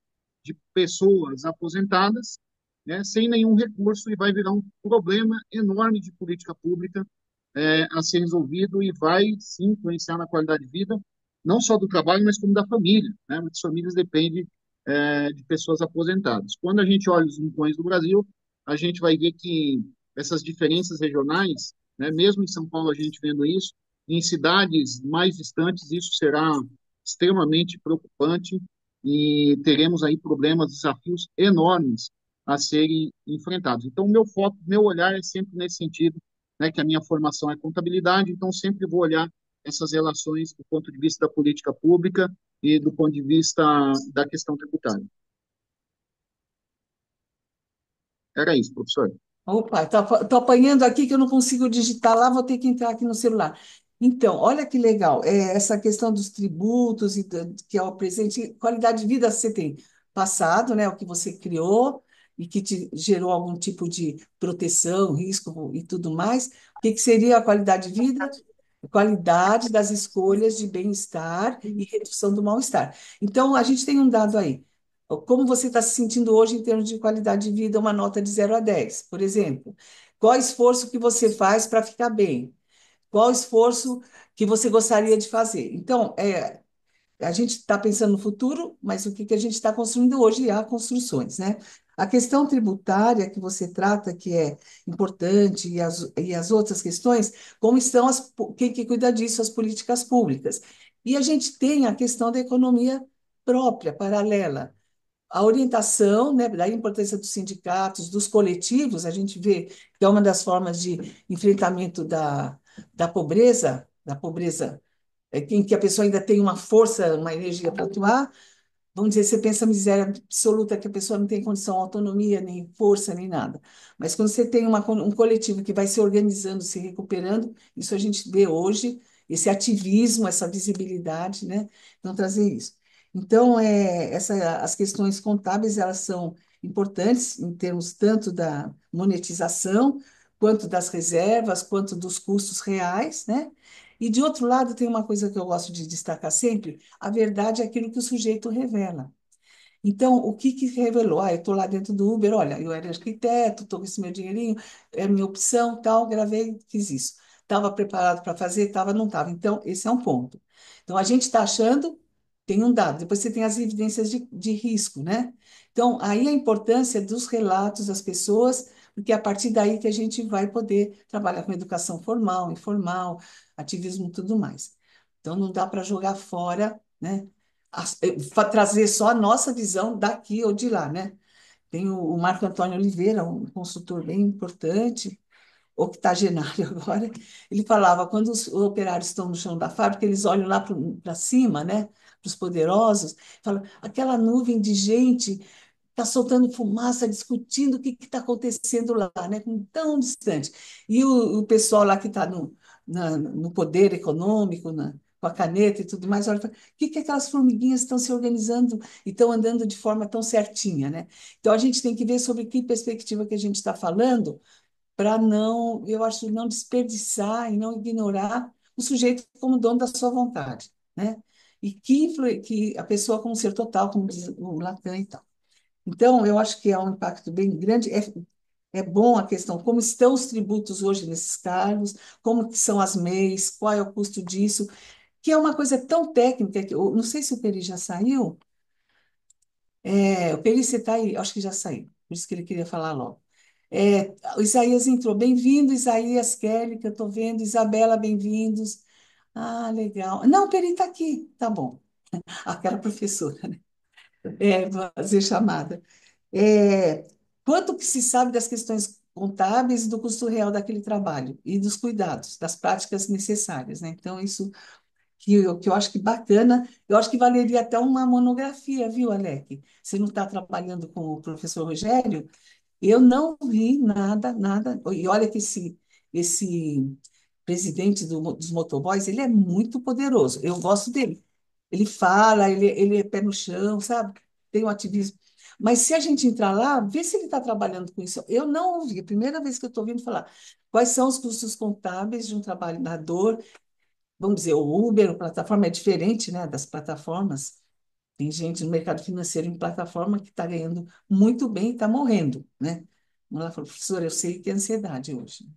de pessoas aposentadas, né, sem nenhum recurso e vai virar um problema enorme de política pública a ser resolvido e vai sim influenciar na qualidade de vida, não só do trabalho, mas como da família. Né? Muitas famílias dependem de pessoas aposentadas. Quando a gente olha os rincões do Brasil, a gente vai ver que essas diferenças regionais, né, mesmo em São Paulo a gente vendo isso, em cidades mais distantes isso será extremamente preocupante e teremos aí problemas, desafios enormes a serem enfrentados. Então, o meu foco, meu olhar é sempre nesse sentido, né, que a minha formação é contabilidade, então sempre vou olhar essas relações do ponto de vista da política pública e do ponto de vista da questão tributária. Era isso, professor. Opa, tô apanhando aqui que eu não consigo digitar lá, vou ter que entrar aqui no celular. Então, olha que legal, essa questão dos tributos, que é o presente, qualidade de vida você tem passado, né, o que você criou e que te gerou algum tipo de proteção, risco e tudo mais. O que seria a qualidade de vida? Qualidade das escolhas de bem-estar e redução do mal-estar. Então, a gente tem um dado aí. Como você está se sentindo hoje em termos de qualidade de vida, uma nota de 0 a 10, por exemplo. Qual esforço que você faz para ficar bem? Qual esforço que você gostaria de fazer? Então, a gente está pensando no futuro, mas o que que a gente está construindo hoje há construções, né? A questão tributária que você trata, que é importante, e as outras questões, como estão quem que cuida disso, as políticas públicas. E a gente tem a questão da economia própria, paralela. A orientação, né, da importância dos sindicatos, dos coletivos, a gente vê que é uma das formas de enfrentamento da pobreza, em que a pessoa ainda tem uma força, uma energia para atuar. Vamos dizer, você pensa miséria absoluta, que a pessoa não tem condição, autonomia, nem força, nem nada. Mas quando você tem um coletivo que vai se organizando, se recuperando, isso a gente vê hoje, esse ativismo, essa visibilidade, né? Então, trazer isso. Então, as questões contábeis, elas são importantes em termos tanto da monetização, quanto das reservas, quanto dos custos reais, né? E, de outro lado, tem uma coisa que eu gosto de destacar sempre: a verdade é aquilo que o sujeito revela. Então, o que que revelou? Ah, eu estou lá dentro do Uber, olha, eu era arquiteto, estou com esse meu dinheirinho, é a minha opção, tal, gravei, fiz isso. Estava preparado para fazer, estava, não estava. Então, esse é um ponto. Então, a gente está achando, tem um dado, depois você tem as evidências de risco, né? Então, aí a importância dos relatos das pessoas, porque é a partir daí que a gente vai poder trabalhar com educação formal, informal, ativismo e tudo mais. Então, não dá para jogar fora, né? Trazer só a nossa visão daqui ou de lá, né? Tem o Marco Antônio Oliveira, um consultor bem importante, octogenário agora, ele falava, quando os operários estão no chão da fábrica, eles olham lá para cima, né? Para os poderosos, falam, aquela nuvem de gente está soltando fumaça, discutindo o que está acontecendo lá, né? Tão distante. E o pessoal lá que está no poder econômico, com a caneta e tudo mais, olha, e fala, o que, que aquelas formiguinhas estão se organizando e estão andando de forma tão certinha, né? Então a gente tem que ver sobre que perspectiva que a gente está falando para não, eu acho, não desperdiçar e não ignorar o sujeito como dono da sua vontade, né? E que a pessoa com um ser total, como diz o Lacan e tal. Então, eu acho que é um impacto bem grande. É bom a questão, como estão os tributos hoje nesses cargos, como que são as MEIs, qual é o custo disso, que é uma coisa tão técnica que eu não sei se o Peri já saiu. O Peri, você está aí? Acho que já saiu, por isso que ele queria falar logo. O Isaías entrou. Bem-vindo, Isaías, Kelly, que eu estou vendo. Isabela, bem-vindos. Ah, legal. Não, o Peri está aqui. Tá bom. Aquela professora, né? Vou fazer chamada. É, quanto que se sabe das questões contábeis e do custo real daquele trabalho e dos cuidados, das práticas necessárias, né? Então, isso que eu acho que bacana, eu acho que valeria até uma monografia, viu, Alec? Você não está trabalhando com o professor Rogério? Eu não vi nada, nada. E olha que esse presidente dos motoboys, ele é muito poderoso. Eu gosto dele. Ele fala, ele é pé no chão, sabe? Tem um ativismo. Mas se a gente entrar lá, vê se ele está trabalhando com isso. Eu não ouvi, é a primeira vez que eu estou ouvindo falar. Quais são os custos contábeis de um trabalho na dor? Vamos dizer, o Uber, a plataforma é diferente, né, das plataformas. Tem gente no mercado financeiro em plataforma que está ganhando muito bem e está morrendo, né? Ela falou, professora, eu sei que é ansiedade hoje,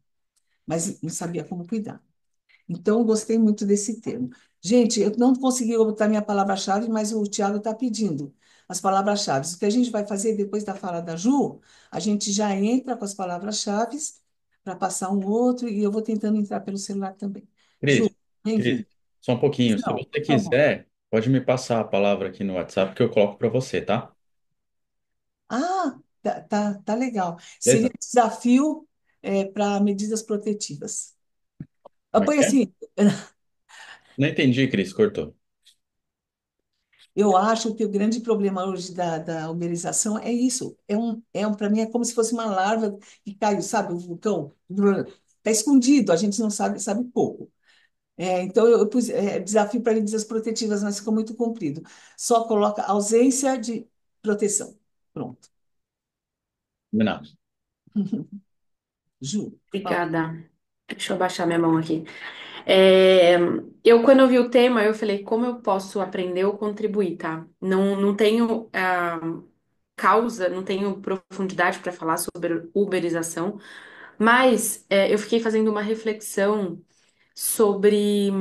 mas não sabia como cuidar. Então, eu gostei muito desse termo. Gente, eu não consegui botar minha palavra-chave, mas o Tiago está pedindo as palavras-chave. O que a gente vai fazer depois da fala da Ju, a gente já entra com as palavras-chave para passar um outro, e eu vou tentando entrar pelo celular também. Ju, Cris, Cris, bem-vindo. só um pouquinho. Se Não, você por favor. quiser, pode me passar a palavra aqui no WhatsApp que eu coloco para você, tá? Ah, tá legal. Seria Beleza? um desafio para medidas protetivas. Como é Põe que é? assim, Não entendi, Cris, cortou. eu acho que o grande problema hoje da uberização é isso. Para mim, é como se fosse uma larva que caiu, sabe? O vulcão está escondido, a gente não sabe pouco. Então, eu pus desafio para medidas protetivas, mas ficou muito comprido. Só coloca ausência de proteção. Pronto. Combinado. Ju, fala. Obrigada. Deixa eu baixar minha mão aqui. É, quando eu vi o tema, eu falei, como eu posso aprender ou contribuir, tá? Não tenho causa, não tenho profundidade para falar sobre uberização, mas eu fiquei fazendo uma reflexão sobre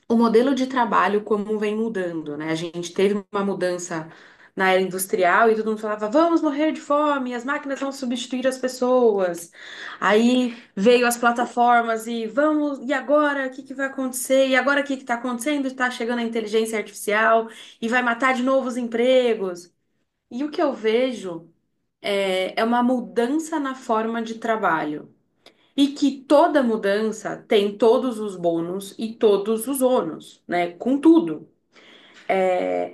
o modelo de trabalho como vem mudando, né? A gente teve uma mudança na era industrial e todo mundo falava, vamos morrer de fome, as máquinas vão substituir as pessoas. Aí veio as plataformas e vamos, e agora o que que vai acontecer? E agora o que que está acontecendo? Está chegando a inteligência artificial e vai matar de novo os empregos. E o que eu vejo é uma mudança na forma de trabalho. E que toda mudança tem todos os bônus e todos os ônus, né? Com tudo.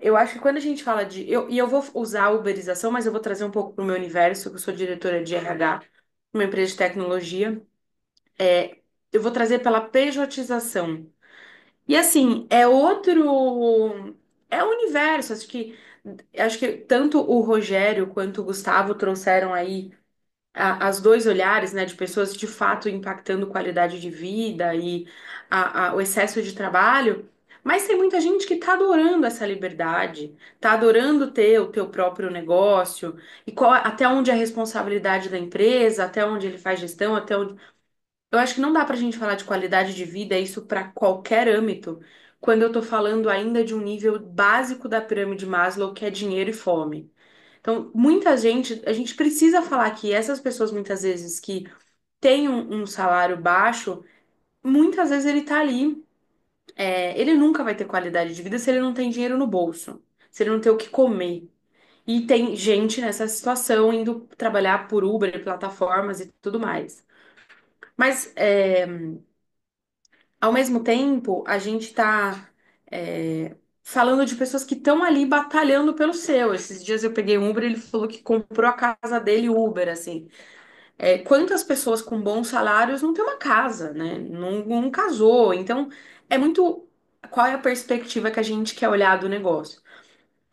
Eu acho que quando a gente fala de. Eu vou usar a uberização, mas eu vou trazer um pouco para o meu universo, que eu sou diretora de RH, uma empresa de tecnologia. Eu vou trazer pela pejotização. E assim, é outro. é o universo. Acho que tanto o Rogério quanto o Gustavo trouxeram aí as dois olhares, né, de pessoas de fato impactando qualidade de vida e o excesso de trabalho, mas tem muita gente que está adorando essa liberdade, está adorando ter o teu próprio negócio e até onde é a responsabilidade da empresa, até onde ele faz gestão, até onde. Eu acho que não dá para a gente falar de qualidade de vida, isso para qualquer âmbito, quando eu estou falando ainda de um nível básico da pirâmide Maslow, que é dinheiro e fome. Então, muita gente, a gente precisa falar que essas pessoas, muitas vezes, que têm um salário baixo, muitas vezes ele tá ali. Ele nunca vai ter qualidade de vida se ele não tem dinheiro no bolso, se ele não tem o que comer. E tem gente nessa situação indo trabalhar por Uber, e plataformas e tudo mais. Mas, ao mesmo tempo, a gente tá, falando de pessoas que estão ali batalhando pelo seu. Esses dias eu peguei um Uber, ele falou que comprou a casa dele Uber, assim. Quantas pessoas com bons salários não têm uma casa, né? Não casou. Então, é muito. Qual é a perspectiva que a gente quer olhar do negócio?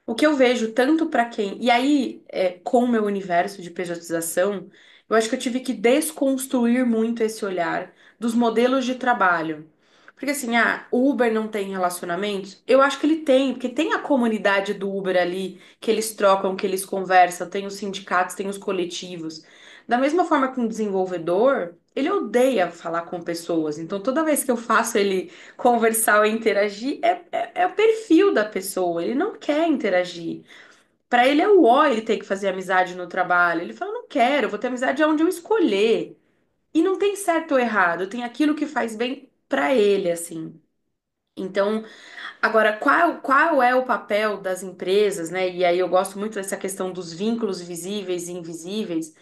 O que eu vejo tanto para quem. E aí, com o meu universo de pejotização, eu acho que eu tive que desconstruir muito esse olhar dos modelos de trabalho. Porque assim, o Uber não tem relacionamentos? Eu acho que ele tem, porque tem a comunidade do Uber ali, que eles trocam, que eles conversam, tem os sindicatos, tem os coletivos. Da mesma forma que um desenvolvedor, ele odeia falar com pessoas. Então, toda vez que eu faço ele conversar ou interagir, é o perfil da pessoa. Ele não quer interagir. Para ele é o ó, ele tem que fazer amizade no trabalho. Ele fala, não quero, eu vou ter amizade onde eu escolher. E não tem certo ou errado, tem aquilo que faz bem para ele, assim. Então, agora, qual é o papel das empresas, né? E aí eu gosto muito dessa questão dos vínculos visíveis e invisíveis.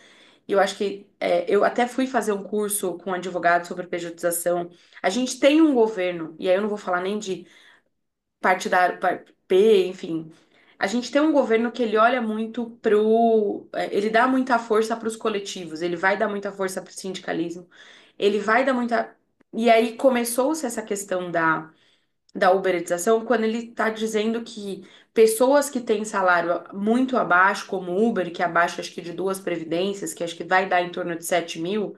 E eu acho que eu até fui fazer um curso com um advogado sobre pejotização. A gente tem um governo, e aí eu não vou falar nem de partidário, P, enfim. A gente tem um governo que ele olha muito ele dá muita força para os coletivos, ele vai dar muita força para o sindicalismo, ele vai dar muita. E aí começou-se essa questão da uberização quando ele está dizendo que pessoas que têm salário muito abaixo, como Uber, que é abaixo acho que de duas previdências, que acho que vai dar em torno de 7 mil,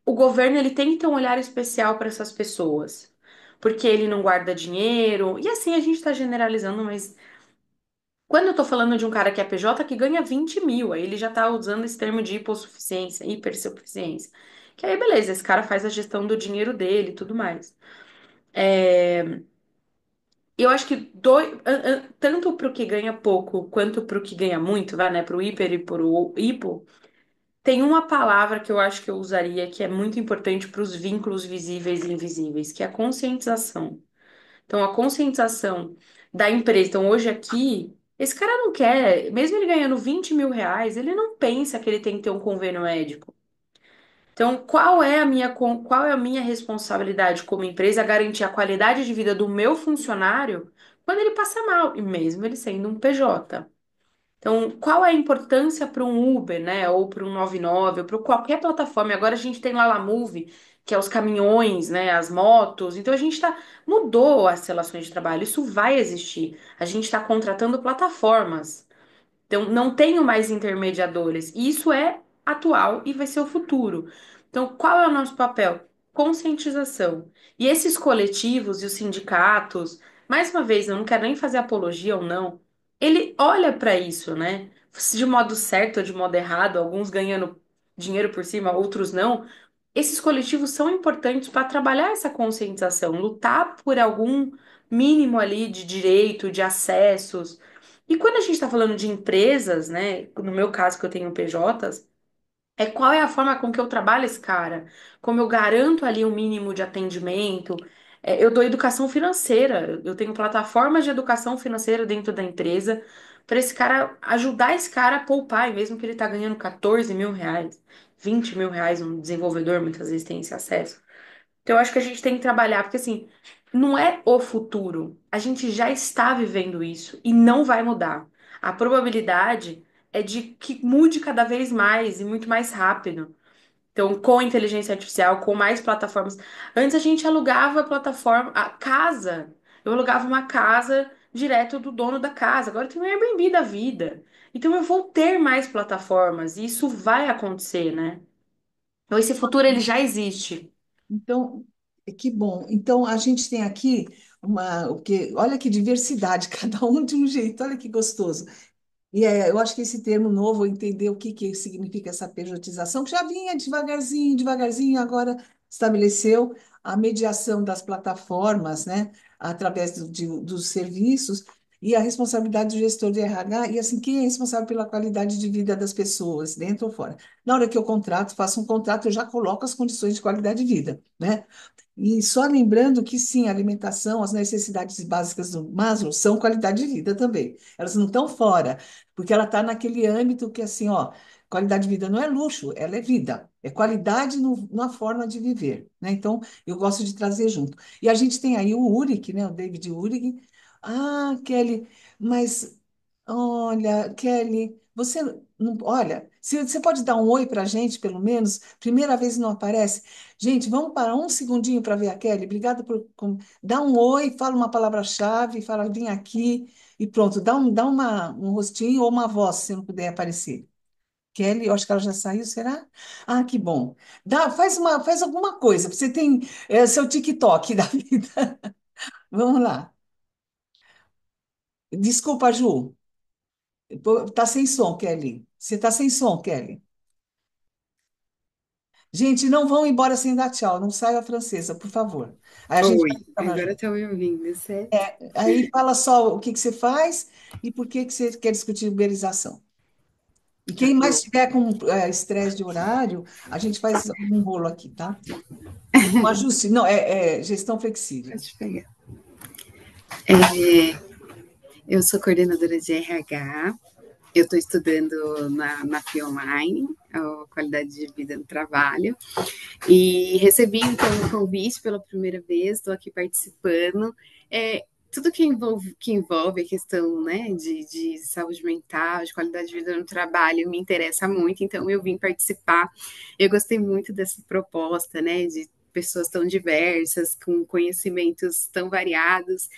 o governo ele tem que ter um olhar especial para essas pessoas. Porque ele não guarda dinheiro. E assim a gente está generalizando, mas quando eu tô falando de um cara que é PJ que ganha 20 mil, aí ele já tá usando esse termo de hipossuficiência, hipersuficiência. Que aí, beleza, esse cara faz a gestão do dinheiro dele e tudo mais. Eu acho que tanto pro que ganha pouco quanto pro que ganha muito, vai, né? Pro hiper e pro hipo, tem uma palavra que eu acho que eu usaria que é muito importante para os vínculos visíveis e invisíveis, que é a conscientização. Então, a conscientização da empresa. Então, hoje aqui, esse cara não quer, mesmo ele ganhando 20 mil reais, ele não pensa que ele tem que ter um convênio médico. Então, qual é a minha responsabilidade como empresa garantir a qualidade de vida do meu funcionário quando ele passa mal, e mesmo ele sendo um PJ? Então, qual é a importância para um Uber, né? Ou para um 99, ou para qualquer plataforma? Agora a gente tem lá a Move, que é os caminhões, né? As motos. Então mudou as relações de trabalho. Isso vai existir. A gente está contratando plataformas. Então, não tenho mais intermediadores. E isso é atual e vai ser o futuro. Então, qual é o nosso papel? Conscientização. E esses coletivos e os sindicatos, mais uma vez, eu não quero nem fazer apologia ou não, ele olha para isso, né? De modo certo ou de modo errado, alguns ganhando dinheiro por cima, outros não. Esses coletivos são importantes para trabalhar essa conscientização, lutar por algum mínimo ali de direito, de acessos. E quando a gente está falando de empresas, né? No meu caso, que eu tenho PJs, qual é a forma com que eu trabalho esse cara? Como eu garanto ali um mínimo de atendimento? Eu dou educação financeira, eu tenho plataformas de educação financeira dentro da empresa para esse cara ajudar esse cara a poupar, e mesmo que ele está ganhando 14 mil reais, 20 mil reais, um desenvolvedor muitas vezes tem esse acesso. Então, eu acho que a gente tem que trabalhar, porque assim, não é o futuro. A gente já está vivendo isso e não vai mudar. A probabilidade é de que mude cada vez mais e muito mais rápido. Então, com inteligência artificial, com mais plataformas. Antes a gente alugava plataforma, a casa. Eu alugava uma casa direto do dono da casa. Agora tem o Airbnb da vida. Então eu vou ter mais plataformas e isso vai acontecer, né? Então esse futuro ele já existe. Então, que bom. Então, a gente tem aqui olha que diversidade, cada um de um jeito, olha que gostoso. Eu acho que esse termo novo, entender o que, que significa essa pejotização, que já vinha devagarzinho, devagarzinho, agora estabeleceu a mediação das plataformas, né, através dos serviços, e a responsabilidade do gestor de RH, e assim, quem é responsável pela qualidade de vida das pessoas, dentro ou fora. Na hora que eu contrato, faço um contrato, eu já coloco as condições de qualidade de vida, né? E só lembrando que sim, a alimentação, as necessidades básicas do Maslow são qualidade de vida também. Elas não estão fora, porque ela está naquele âmbito que assim, ó, qualidade de vida não é luxo, ela é vida, é qualidade na forma de viver, né? Então, eu gosto de trazer junto. E a gente tem aí o Uric, né? O David Uric. Ah, Kelly, mas olha, Kelly, você não, olha, se você pode dar um oi para a gente, pelo menos, primeira vez não aparece. Gente, vamos parar um segundinho para ver a Kelly. Obrigada dá um oi, fala uma palavra-chave, fala vim aqui e pronto. Um rostinho ou uma voz, se não puder aparecer. Kelly, eu acho que ela já saiu, será? Ah, que bom. Faz alguma coisa. Você tem seu TikTok da vida. Vamos lá. Desculpa, Ju. Tá sem som, Kelly. Você tá sem som, Kelly. Gente, não vão embora sem dar tchau. Não saia a francesa, por favor. Aí a gente vai Oi, ficar na agora Ju. estão me ouvindo, certo? Aí fala só o que que você faz e por que que você quer discutir uberização. E Tá quem mais bom, tiver com estresse de horário, a gente faz um rolo aqui, tá? Um ajuste, não, é gestão flexível. pode pegar. Eu sou coordenadora de RH, eu estou estudando na FIA Online, a qualidade de vida no trabalho, e recebi então um convite pela primeira vez, estou aqui participando. Tudo que envolve a questão, né, de saúde mental, de qualidade de vida no trabalho, me interessa muito, então eu vim participar. Eu gostei muito dessa proposta, né, de pessoas tão diversas, com conhecimentos tão variados,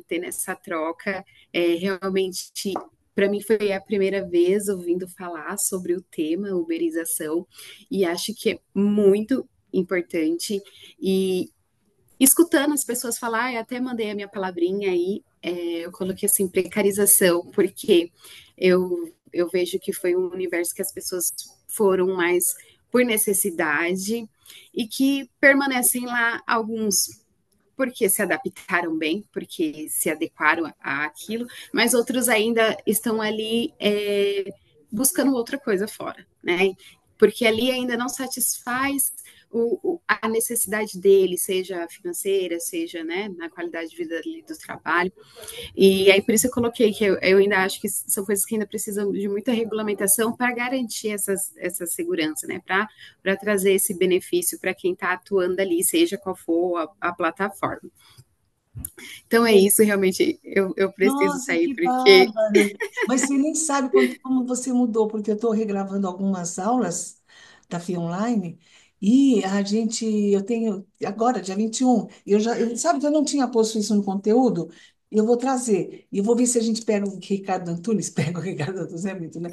tendo essa troca. Realmente, para mim, foi a primeira vez ouvindo falar sobre o tema uberização, e acho que é muito importante. E escutando as pessoas falar, eu até mandei a minha palavrinha aí, eu coloquei assim, precarização, porque eu vejo que foi um universo que as pessoas foram mais por necessidade e que permanecem lá alguns porque se adaptaram bem, porque se adequaram àquilo, mas outros ainda estão ali buscando outra coisa fora, né? Porque ali ainda não satisfaz a necessidade dele, seja financeira, seja, né, na qualidade de vida ali do trabalho. E aí por isso eu coloquei que eu ainda acho que são coisas que ainda precisam de muita regulamentação para garantir essa segurança, né, para trazer esse benefício para quem está atuando ali, seja qual for a plataforma. Então é isso, realmente eu preciso Nossa, sair que porque bárbaro! Mas você nem sabe como você mudou, porque eu estou regravando algumas aulas da FIA Online e eu tenho, agora, dia 21, sabe que eu não tinha posto isso no conteúdo? Eu vou trazer, e eu vou ver se a gente pega o Ricardo Antunes, pega o Ricardo Antunes, é muito, né?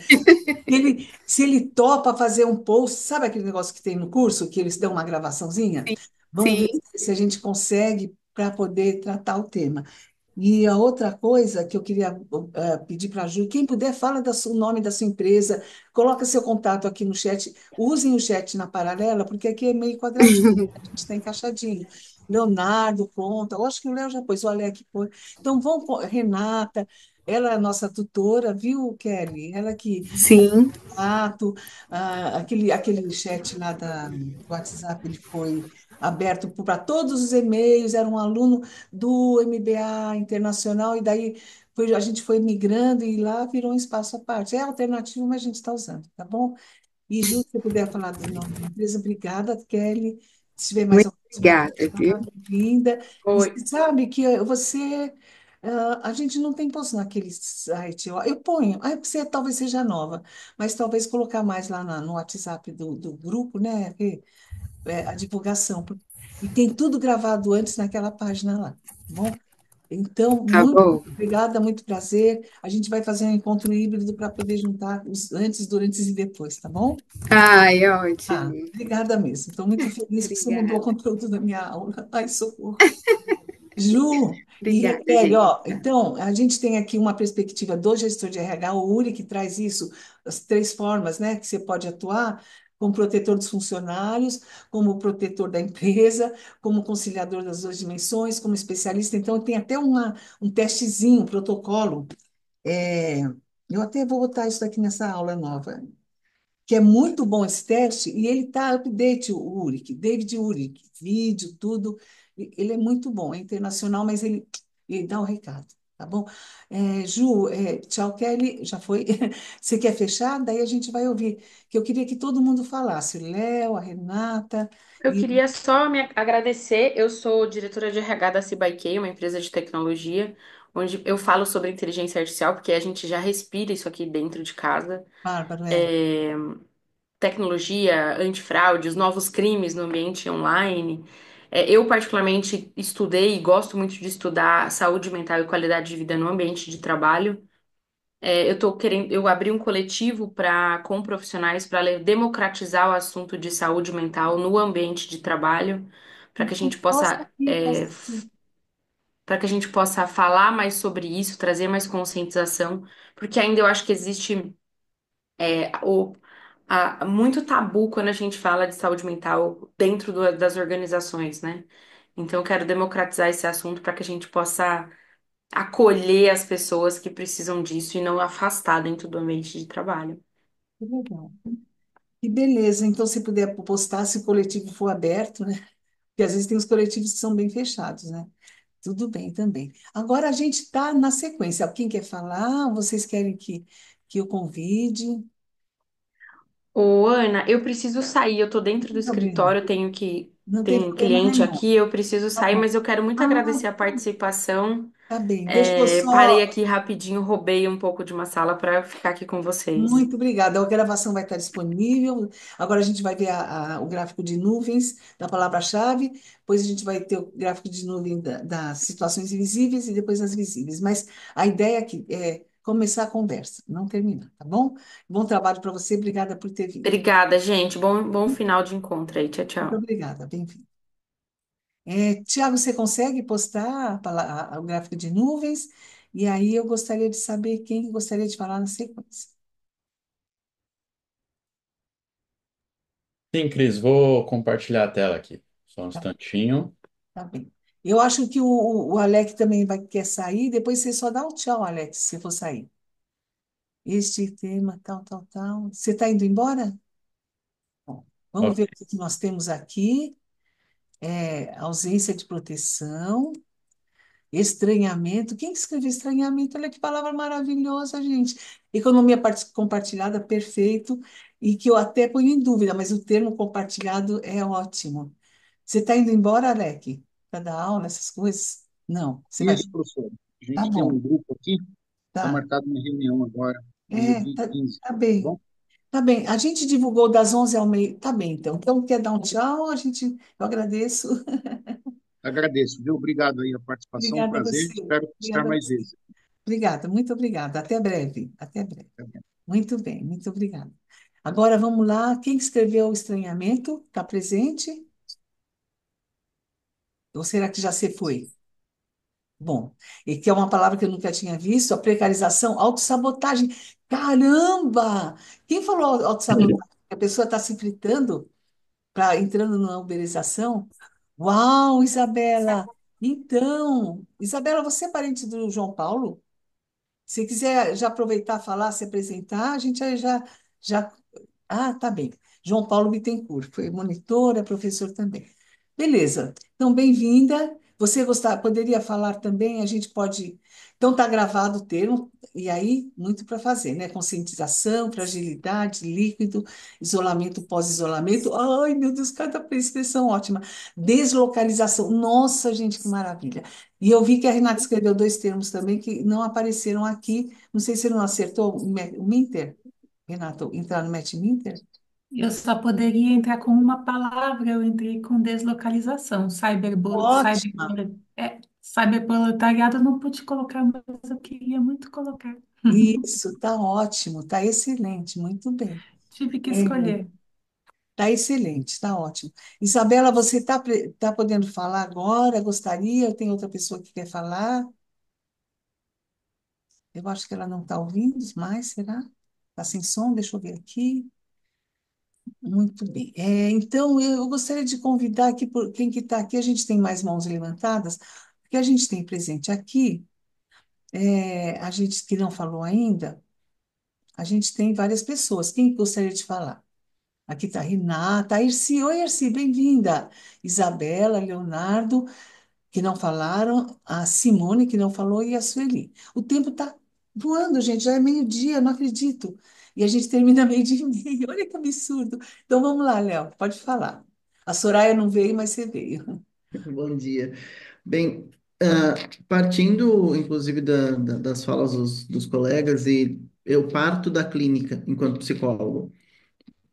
Se ele topa fazer um post, sabe aquele negócio que tem no curso, que eles dão uma gravaçãozinha? Vamos ver sim. se a gente consegue para poder tratar o tema. E a outra coisa que eu queria pedir para a Ju, quem puder, fala o nome da sua empresa, coloca seu contato aqui no chat, usem o chat na paralela, porque aqui é meio quadradinho, a gente está encaixadinho. Leonardo, conta, eu acho que o Léo já pôs, o Alec pôs. Então, Renata, ela é a nossa tutora, viu, Kelly? Ela que Sim, contato, aquele chat lá do WhatsApp, ele foi aberto para todos os e-mails, era um aluno do MBA Internacional, e daí a gente foi migrando e lá virou um espaço à parte. É alternativo, mas a gente está usando, tá bom? E, Ju, se você puder falar do nome da empresa, obrigada, Kelly. Se tiver mais muito alguma coisa, pode obrigada, viu? falar, bem-vinda. E Oi. você sabe que a gente não tem posto naquele site. Eu ponho, você talvez seja nova, mas talvez colocar mais lá no WhatsApp do grupo, né? A divulgação. E tem tudo gravado antes naquela página lá, tá bom? Então, Tá muito bom. obrigada, muito prazer. A gente vai fazer um encontro híbrido para poder juntar os antes, durante e depois, tá bom? Ai, Ah, ótimo. obrigada mesmo. Estou muito feliz que você mudou o Obrigada. conteúdo da minha aula. Ai, socorro. Ju e Obrigada, Raquel, gente. ó, então, a gente tem aqui uma perspectiva do gestor de RH, o Uri, que traz isso, as três formas, né, que você pode atuar, como protetor dos funcionários, como protetor da empresa, como conciliador das duas dimensões, como especialista. Então, tem até um testezinho, um protocolo. É, eu até vou botar isso aqui nessa aula nova, que é muito bom esse teste, e ele está update, o Uric, David Uric, vídeo, tudo. Ele é muito bom, é internacional, mas ele dá o recado, tá bom? Ju, tchau, Kelly, já foi. Você quer fechar? Daí a gente vai ouvir, que eu queria que todo mundo falasse, o Léo, a Renata, Eu e queria só me agradecer. Eu sou diretora de RH da CBIK, uma empresa de tecnologia, onde eu falo sobre inteligência artificial, porque a gente já respira isso aqui dentro de casa. Bárbaro, É, tecnologia, antifraude, os novos crimes no ambiente online. Eu, particularmente, estudei e gosto muito de estudar saúde mental e qualidade de vida no ambiente de trabalho. Eu abri um coletivo com profissionais para democratizar o assunto de saúde mental no ambiente de trabalho, para que a gente posta possa, aqui, posta aqui. para que a gente possa falar mais sobre isso, trazer mais conscientização, porque ainda eu acho que existe muito tabu quando a gente fala de saúde mental dentro das organizações, né? Então, eu quero democratizar esse assunto para que a gente possa acolher as pessoas que precisam disso e não afastar dentro do ambiente de trabalho. Que legal. Que beleza. Então, se puder postar, se o coletivo for aberto, né? Porque às vezes tem os coletivos que são bem fechados, né? Tudo bem também. Agora a gente está na sequência. Quem quer falar? Vocês querem que eu convide? Ô, Ana, eu preciso sair. Eu tô Não dentro do tem problema. escritório, tenho que. Não Tem tem um problema cliente nenhum. aqui, eu preciso Tá sair, bom. mas eu quero muito Ah, agradecer a participação. tá bem. Deixa eu Parei só. aqui rapidinho, roubei um pouco de uma sala para ficar aqui com vocês. Muito obrigada. A gravação vai estar disponível. Agora a gente vai ver o gráfico de nuvens da palavra-chave, depois a gente vai ter o gráfico de nuvem das situações invisíveis e depois as visíveis. Mas a ideia aqui é começar a conversa, não terminar, tá bom? Bom trabalho para você. Obrigada por ter vindo. Obrigada, gente. Bom final de encontro aí. Tchau, Muito tchau. obrigada. Bem-vindo. Tiago, você consegue postar o gráfico de nuvens? E aí eu gostaria de saber quem gostaria de falar na sequência. Sim, Cris, vou compartilhar a tela aqui. Só um Tá, instantinho. tá bem. Eu acho que o Alex também quer sair, depois você só dá um tchau, Alex, se for sair. Este tema, tal, tal, tal. Você está indo embora? Bom, vamos Ok. ver o que nós temos aqui. Ausência de proteção. Estranhamento. Quem escreveu estranhamento? Olha que palavra maravilhosa, gente. Economia compartilhada, perfeito. E que eu até ponho em dúvida, mas o termo compartilhado é ótimo. Você está indo embora, Alec? Para dar aula, essas coisas? Não, você vai. Isso, professor. A Tá gente tem um bom, grupo aqui, está tá. marcado uma reunião agora, meio-dia e Tá, 15, tá tá bem. bom? Tá bem. A gente divulgou das 11 ao meio. Tá bem, então. Então, quer dar um tchau? Eu agradeço. Agradeço, viu? Obrigado aí a participação, um Obrigada a prazer. você. Espero estar Obrigada a mais você. vezes. Obrigada, muito obrigada. Até breve. Até breve. Muito bem, muito obrigada. Agora vamos lá. Quem escreveu o estranhamento? Está presente? Ou será que já se foi? Bom, e que é uma palavra que eu nunca tinha visto, a precarização, autossabotagem. Caramba! Quem falou autossabotagem? A pessoa está se fritando para entrando na uberização? Uau, Isabela! Então, Isabela, você é parente do João Paulo? Se quiser já aproveitar, falar, se apresentar, a gente aí já. Ah, tá bem. João Paulo Bittencourt, foi monitor, é professor também. Beleza. Então, bem-vinda. Você poderia falar também, a gente pode. Então, está gravado o termo, e aí, muito para fazer, né? Conscientização, fragilidade, líquido, isolamento, pós-isolamento. Ai, meu Deus, cada expressão ótima. Deslocalização. Nossa, gente, que maravilha. E eu vi que a Renata escreveu dois termos também que não apareceram aqui. Não sei se você não acertou o Minter, Renato, entrar no Match Minter. Eu só poderia entrar com uma palavra, eu entrei com deslocalização, Ótima, Cyberproletariado eu não pude colocar, mas eu queria muito colocar. Isso, tá ótimo, tá excelente, muito bem. Tive que É, escolher. tá excelente, tá ótimo. Isabela, você tá podendo falar agora? Gostaria? Tem outra pessoa que quer falar? Eu acho que ela não está ouvindo mais, será? Está sem som? Deixa eu ver aqui. Muito bem. Então, eu gostaria de convidar aqui, quem que está aqui, a gente tem mais mãos levantadas, porque a gente tem presente aqui, a gente que não falou ainda, a gente tem várias pessoas. Quem gostaria de falar? Aqui está Renata, a Irci. Oi, Irci, bem-vinda. Isabela, Leonardo, que não falaram, a Simone, que não falou, e a Sueli. O tempo está voando, gente, já é meio-dia, não acredito. E a gente termina meio-dia e meio. Olha que absurdo. Então vamos lá, Léo, pode falar. A Soraya não veio, mas você veio. Bom dia. Bem, partindo inclusive das falas dos colegas, e eu parto da clínica enquanto psicólogo.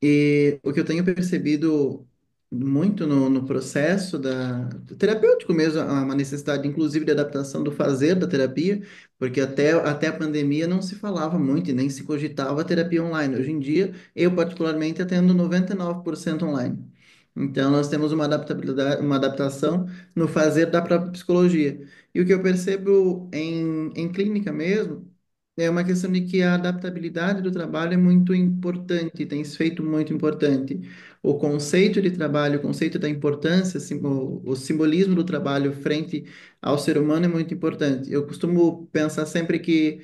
E o que eu tenho percebido muito no processo do terapêutico mesmo, há uma necessidade, inclusive, de adaptação do fazer da terapia, porque até a pandemia não se falava muito e nem se cogitava terapia online. Hoje em dia, eu particularmente atendo 99% online. Então, nós temos uma adaptabilidade, uma adaptação no fazer da própria psicologia. E o que eu percebo em clínica mesmo é uma questão de que a adaptabilidade do trabalho é muito importante, tem se feito muito importante. O conceito de trabalho, o conceito da importância, o simbolismo do trabalho frente ao ser humano é muito importante. Eu costumo pensar sempre que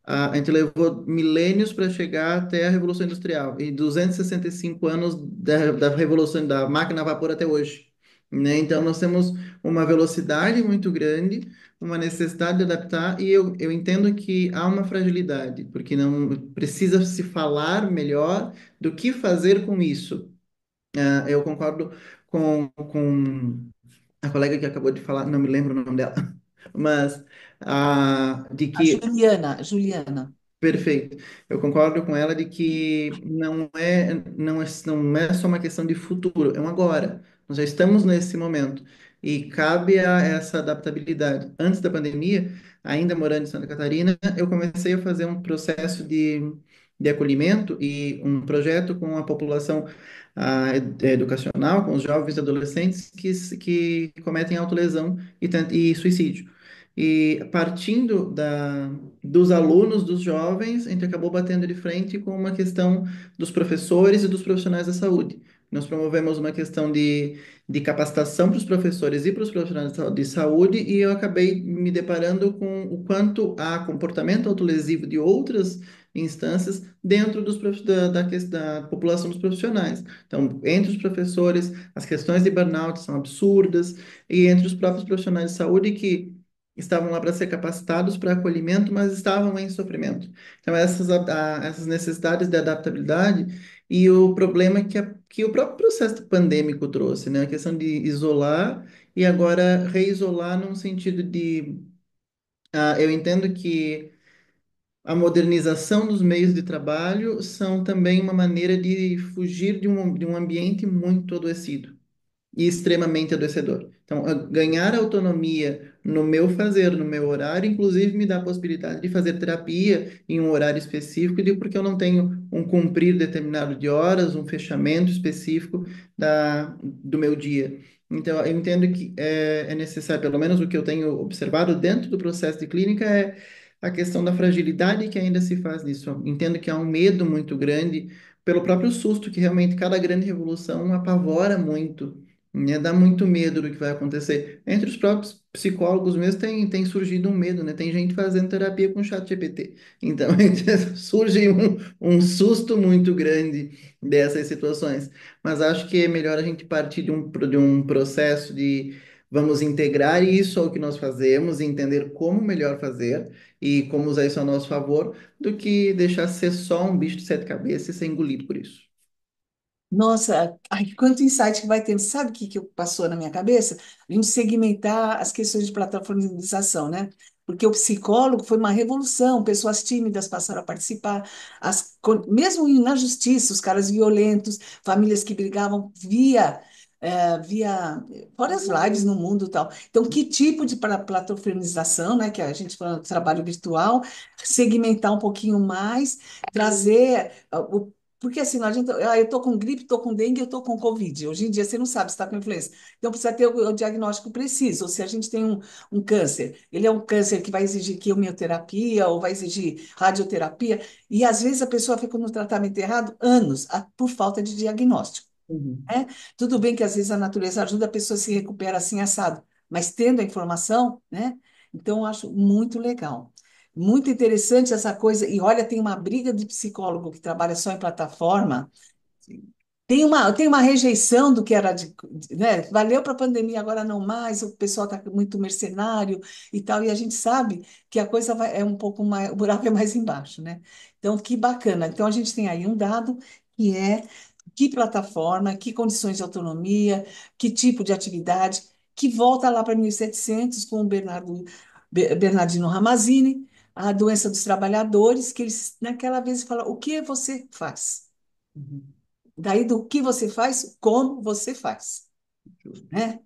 a gente levou milênios para chegar até a Revolução Industrial e 265 anos da Revolução da máquina a vapor até hoje, né? Então, nós temos uma velocidade muito grande, uma necessidade de adaptar, e eu entendo que há uma fragilidade, porque não precisa se falar melhor do que fazer com isso. Eu concordo com a colega que acabou de falar, não me lembro o nome dela, mas de A que Juliana. perfeito. Eu concordo com ela de que não é só uma questão de futuro, é um agora. Nós já estamos nesse momento e cabe a essa adaptabilidade. Antes da pandemia, ainda morando em Santa Catarina, eu comecei a fazer um processo de acolhimento e um projeto com a população educacional, com os jovens e adolescentes que cometem autolesão e suicídio. E partindo dos alunos, dos jovens, a gente acabou batendo de frente com uma questão dos professores e dos profissionais da saúde. Nós promovemos uma questão de capacitação para os professores e para os profissionais de saúde, e eu acabei me deparando com o quanto há comportamento autolesivo de outras instâncias dentro da população dos profissionais. Então, entre os professores, as questões de burnout são absurdas, e entre os próprios profissionais de saúde que estavam lá para ser capacitados para acolhimento, mas estavam em sofrimento. Então, essas necessidades de adaptabilidade e o problema que o próprio processo pandêmico trouxe, né? A questão de isolar e agora reisolar num sentido de... eu entendo que a modernização dos meios de trabalho são também uma maneira de fugir de um ambiente muito adoecido e extremamente adoecedor. Então, ganhar autonomia no meu fazer, no meu horário, inclusive me dá a possibilidade de fazer terapia em um horário específico, porque eu não tenho um cumprir determinado de horas, um fechamento específico do meu dia. Então, eu entendo que é necessário, pelo menos o que eu tenho observado dentro do processo de clínica, é a questão da fragilidade que ainda se faz nisso. Eu entendo que há um medo muito grande pelo próprio susto, que realmente cada grande revolução apavora muito, né? Dá muito medo do que vai acontecer. Entre os próprios psicólogos mesmo tem surgido um medo, né? Tem gente fazendo terapia com chat GPT. Então, surge um susto muito grande dessas situações. Mas acho que é melhor a gente partir de um processo de vamos integrar isso ao que nós fazemos e entender como melhor fazer e como usar isso a nosso favor, do que deixar ser só um bicho de sete cabeças e ser engolido por isso. Nossa, ai, quanto insight que vai tendo. Sabe o que passou na minha cabeça? A gente segmentar as questões de plataformização, né? Porque o psicólogo foi uma revolução, pessoas tímidas passaram a participar, mesmo na justiça, os caras violentos, famílias que brigavam, via. via fora as lives no mundo e tal. Então, que tipo de plataformização, né, que a gente fala de trabalho virtual, segmentar um pouquinho mais, trazer porque assim, não adianta, eu estou com gripe, estou com dengue, eu estou com Covid. Hoje em dia você não sabe se está com influenza. Então precisa ter o diagnóstico preciso. Ou se a gente tem um câncer, ele é um câncer que vai exigir quimioterapia ou vai exigir radioterapia, e às vezes a pessoa fica no tratamento errado anos, por falta de diagnóstico. Uhum. Né? Tudo bem que às vezes a natureza ajuda a pessoa a se recuperar assim assado, mas tendo a informação, né? Então eu acho muito legal. Muito interessante essa coisa. E olha, tem uma briga de psicólogo que trabalha só em plataforma. Tem uma rejeição do que era né? Valeu para a pandemia, agora não mais, o pessoal está muito mercenário e tal, e a gente sabe que a coisa é um pouco mais, o buraco é mais embaixo, né? Então, que bacana. Então, a gente tem aí um dado que é que plataforma, que condições de autonomia, que tipo de atividade, que volta lá para 1700 com o Bernardino Ramazzini, a doença dos trabalhadores, que eles naquela vez falam, o que você faz? Uhum. Daí do que você faz, como você faz, né?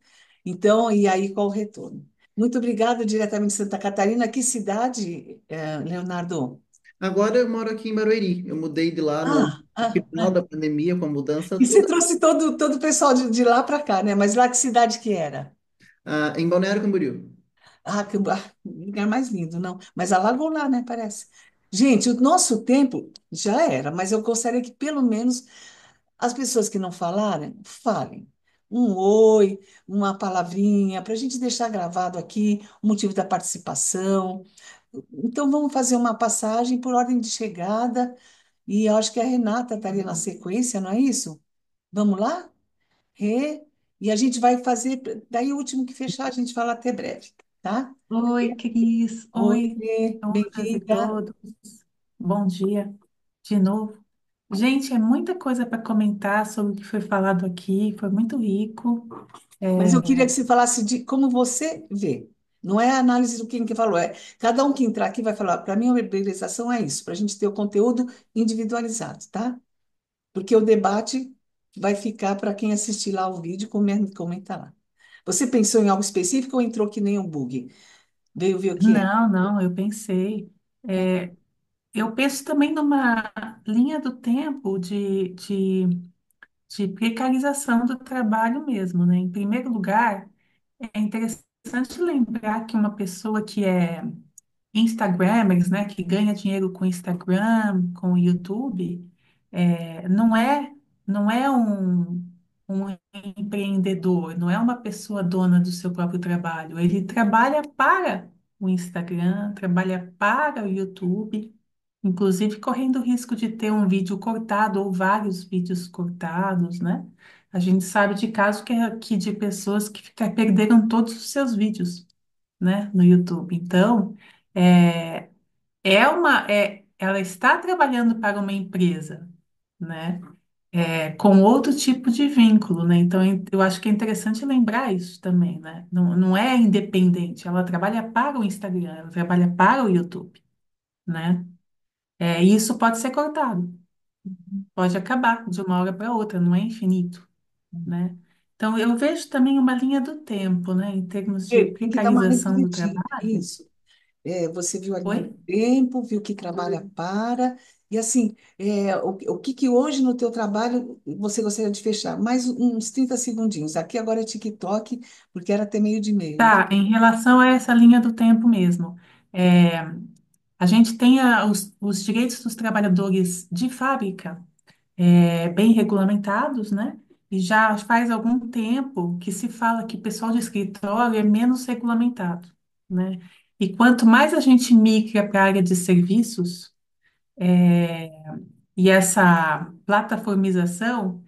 Então, e aí qual o retorno? Muito obrigada, diretamente de Santa Catarina. Que cidade, Leonardo? Agora eu moro aqui em Barueri. Eu mudei de lá no Ah, ah, final ah. da pandemia, com a mudança E você toda, trouxe todo o pessoal de lá para cá, né? Mas lá que cidade que era? em Balneário Camboriú. Ah, que lugar mais lindo, não. Mas alagou lá, né? Parece. Gente, o nosso tempo já era, mas eu gostaria que pelo menos as pessoas que não falarem, falem. Um oi, uma palavrinha, para a gente deixar gravado aqui o motivo da participação. Então, vamos fazer uma passagem por ordem de chegada, e eu acho que a Renata estaria na sequência, não é isso? Vamos lá? Rê, e a gente vai fazer, daí o último que fechar, a gente fala até breve, tá? Oi, Cris. Oi, Oi, Rê, todas e bem-vinda. todos. Bom dia de novo. Gente, é muita coisa para comentar sobre o que foi falado aqui, foi muito rico. Mas eu É, queria que você falasse de como você vê. Não é a análise do que falou, é cada um que entrar aqui vai falar, para mim a organização é isso, para a gente ter o conteúdo individualizado, tá? Porque o debate vai ficar para quem assistir lá o vídeo e comentar lá. Você pensou em algo específico ou entrou que nem um bug? Veio ver o que é? não, não, eu pensei. É, eu penso também numa linha do tempo de precarização do trabalho mesmo, né? Em primeiro lugar, é interessante lembrar que uma pessoa que é Instagramers, né, que ganha dinheiro com Instagram, com YouTube, não é um empreendedor, não é uma pessoa dona do seu próprio trabalho. Ele trabalha para o Instagram, trabalha para o YouTube, inclusive correndo o risco de ter um vídeo cortado ou vários vídeos cortados, né? A gente sabe de casos que de pessoas que perderam todos os seus vídeos, né, no YouTube. Então, é, ela está trabalhando para uma empresa, né, com outro tipo de vínculo, né? Então, eu acho que é interessante lembrar isso também, né? Não, não é independente, ela trabalha para o Instagram, ela trabalha para o YouTube, né? E isso pode ser cortado, pode acabar de uma hora para outra, não é infinito, né? Então, eu vejo também uma linha do tempo, né, em termos de Tem que dar uma precarização do refletida, trabalho. isso. Você viu a linha Oi? do tempo, viu que trabalha para, e assim, o que que hoje no teu trabalho você gostaria de fechar? Mais uns 30 segundinhos. Aqui agora é TikTok, porque era até meio de meio, né? Tá, em relação a essa linha do tempo mesmo, é, a gente tem os direitos dos trabalhadores de fábrica bem regulamentados, né? E já faz algum tempo que se fala que o pessoal de escritório é menos regulamentado, né? E quanto mais a gente migra para a área de serviços, é, e essa plataformização,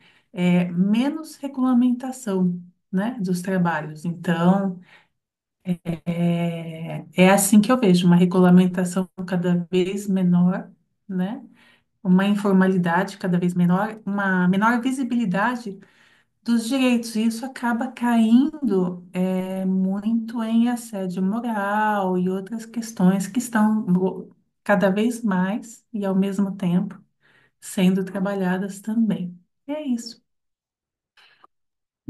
menos regulamentação, né, dos trabalhos. Então, é assim que eu vejo, uma regulamentação cada vez menor, né? Uma informalidade cada vez menor, uma menor visibilidade dos direitos. E isso acaba caindo muito em assédio moral e outras questões que estão cada vez mais e ao mesmo tempo sendo trabalhadas também. É isso.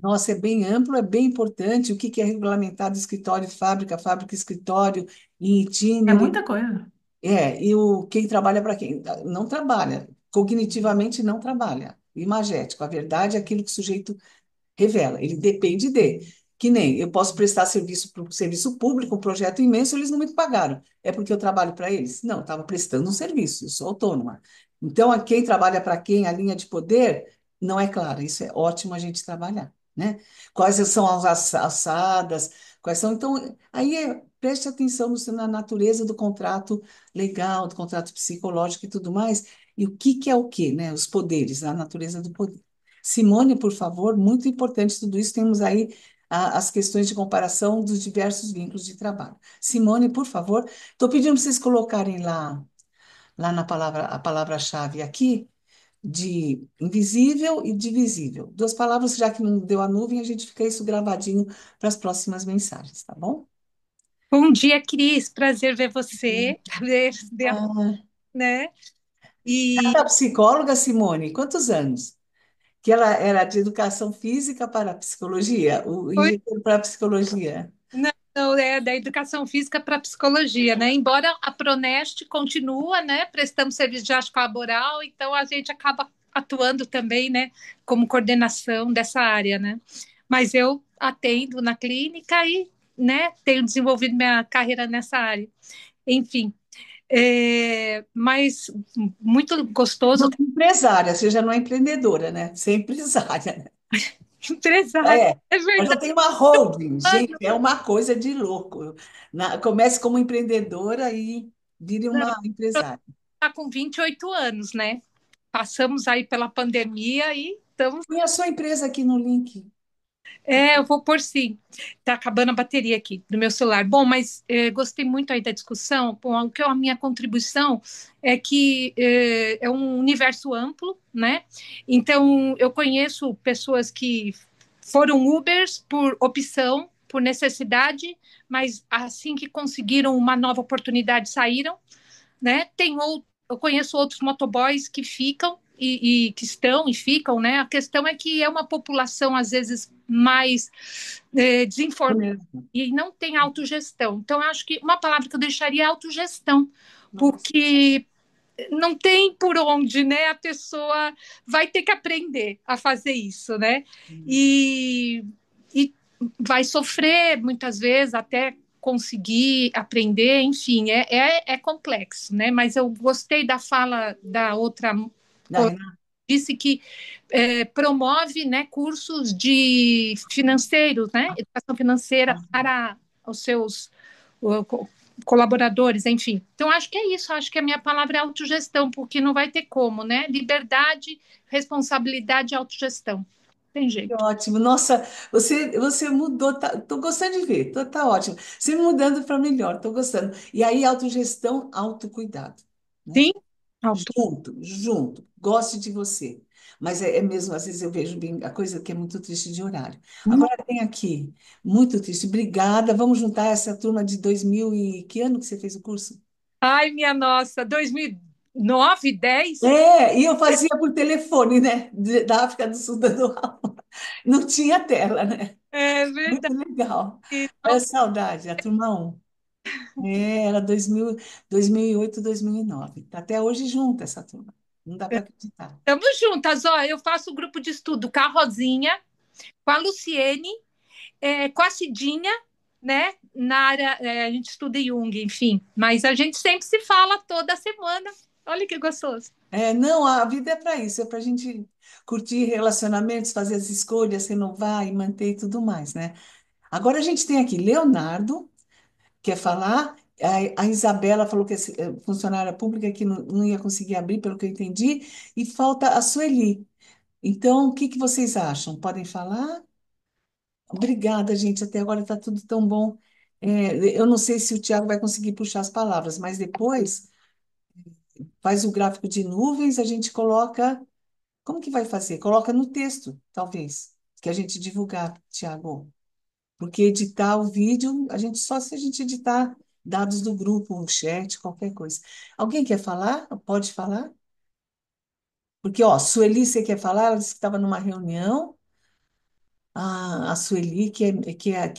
Nossa, é bem amplo, é bem importante. O que que é regulamentado escritório, fábrica, fábrica, escritório, em É itinerário. muita coisa. E quem trabalha para quem? Não trabalha. Cognitivamente não trabalha. Imagético. A verdade é aquilo que o sujeito revela. Ele depende de. Que nem eu posso prestar serviço para o serviço público, um projeto imenso, eles não me pagaram. É porque eu trabalho para eles? Não, eu estava prestando um serviço, eu sou autônoma. Então, a quem trabalha para quem, a linha de poder, não é clara. Isso é ótimo a gente trabalhar, né? Quais são as alçadas, quais são. Então, aí preste atenção na natureza do contrato legal, do contrato psicológico e tudo mais, e que é o quê, né? Os poderes, a natureza do poder. Simone, por favor, muito importante tudo isso. Temos aí as questões de comparação dos diversos vínculos de trabalho. Simone, por favor, estou pedindo para vocês colocarem lá na palavra, a palavra-chave aqui, de invisível e divisível. Duas palavras, já que não deu a nuvem, a gente fica isso gravadinho para as próximas mensagens, tá bom? Bom dia, Cris. Prazer ver você, Ah, né? E a psicóloga, Simone, quantos anos? Que ela era de educação física para a psicologia, o foi, engenheiro para a psicologia. não, é da educação física para psicologia, né? Embora a Proneste continua, né? Prestamos serviço de arte laboral, então a gente acaba atuando também, né? Como coordenação dessa área, né? Mas eu atendo na clínica e, né? Tenho desenvolvido minha carreira nessa área. Enfim, mas muito gostoso. Não é empresária, você já não é empreendedora, né? Você é empresária, né? Empresária, É, é ela já verdade. tem uma holding, gente, é uma coisa de louco. Comece como empreendedora e vire uma empresária. Está com 28 anos, né? Passamos aí pela pandemia e estamos. Põe a sua empresa aqui no link. Eu vou pôr sim. Tá acabando a bateria aqui do meu celular. Bom, mas gostei muito aí da discussão. Bom, a minha contribuição é que é um universo amplo, né? Então, eu conheço pessoas que foram Ubers por opção, por necessidade, mas assim que conseguiram uma nova oportunidade, saíram, né? Eu conheço outros motoboys que ficam e que estão e ficam, né? A questão é que é uma população às vezes mais É desinformada mesmo. e não tem autogestão. Então, eu acho que uma palavra que eu deixaria é autogestão, Nossa. porque não tem por onde, né? A pessoa vai ter que aprender a fazer isso, né? E, e vai sofrer muitas vezes até conseguir aprender, enfim, é complexo, né? Mas eu gostei da fala da outra Da Renata. disse que promove, né, cursos de financeiros, né, educação financeira para os seus colaboradores, enfim. Então, acho que é isso, acho que a minha palavra é autogestão, porque não vai ter como, né? Liberdade, responsabilidade e autogestão. Tem Que jeito. ótimo. Nossa, você mudou, tô gostando de ver, tá ótimo. Você mudando para melhor, tô gostando. E aí, autogestão, autocuidado, né? Sim, auto. Junto, goste de você. Mas é mesmo, às vezes eu vejo bem a coisa que é muito triste de horário. Agora tem aqui, muito triste. Obrigada. Vamos juntar essa turma de 2000 e que ano que você fez o curso? Ai, minha nossa, 2009, 10? E eu fazia por telefone, né? Da África do Sul, dando aula. Não tinha tela, né? É Muito verdade. legal. Olha a saudade, a turma 1. Era 2008, 2009. Tá até hoje junta essa turma. Não dá para acreditar. Estamos juntas, ó. Eu faço grupo de estudo com a Rosinha, com a Luciene, com a Cidinha, né? Na área, a gente estuda Jung, enfim. Mas a gente sempre se fala toda semana. Olha que gostoso. Não, a vida é para isso, é para a gente curtir relacionamentos, fazer as escolhas, renovar e manter e tudo mais, né? Agora a gente tem aqui Leonardo, quer falar. A Isabela falou que é funcionária pública que não ia conseguir abrir, pelo que eu entendi, e falta a Sueli. Então, o que que vocês acham? Podem falar? Obrigada, gente. Até agora está tudo tão bom. Eu não sei se o Tiago vai conseguir puxar as palavras, mas depois faz o gráfico de nuvens, a gente coloca. Como que vai fazer? Coloca no texto, talvez, que a gente divulgar, Tiago. Porque editar o vídeo, a gente só se a gente editar dados do grupo, um chat, qualquer coisa. Alguém quer falar? Pode falar? Porque, ó, Sueli, você quer falar? Ela disse que estava numa reunião. a Sueli, que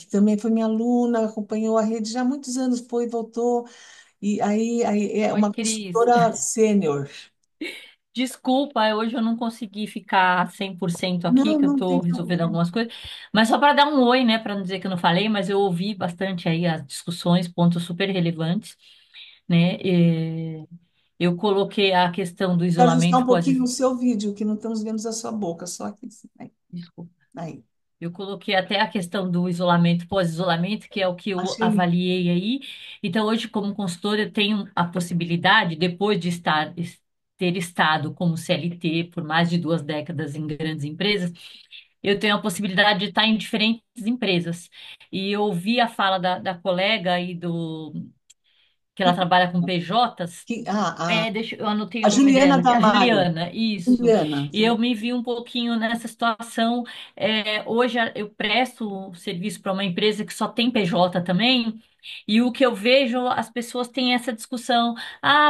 também foi minha aluna, acompanhou a rede já há muitos anos, foi, voltou, e aí é Oi, uma Cris. consultora sênior. Desculpa, hoje eu não consegui ficar 100% aqui, Não, que eu não estou tem resolvendo problema. algumas coisas, mas só para dar um oi, né, para não dizer que eu não falei, mas eu ouvi bastante aí as discussões, pontos super relevantes, né? Eu coloquei a questão do Para ajustar um isolamento pós. pouquinho o seu vídeo, que não estamos vendo a sua boca, só aqui. Assim, Desculpa. aí. Eu coloquei até a questão do isolamento, pós-isolamento, que é o que eu Achei. avaliei aí. Então, hoje, como consultora, eu tenho a possibilidade, depois de ter estado como CLT por mais de 2 décadas em grandes empresas, eu tenho a possibilidade de estar em diferentes empresas. E eu ouvi a fala da colega aí que ela trabalha com PJs. Que, a, a, Eu anotei a o nome Juliana dela aqui, a Damari. Juliana, isso. Juliana. E eu me vi um pouquinho nessa situação. Hoje eu presto serviço para uma empresa que só tem PJ também, e o que eu vejo, as pessoas têm essa discussão,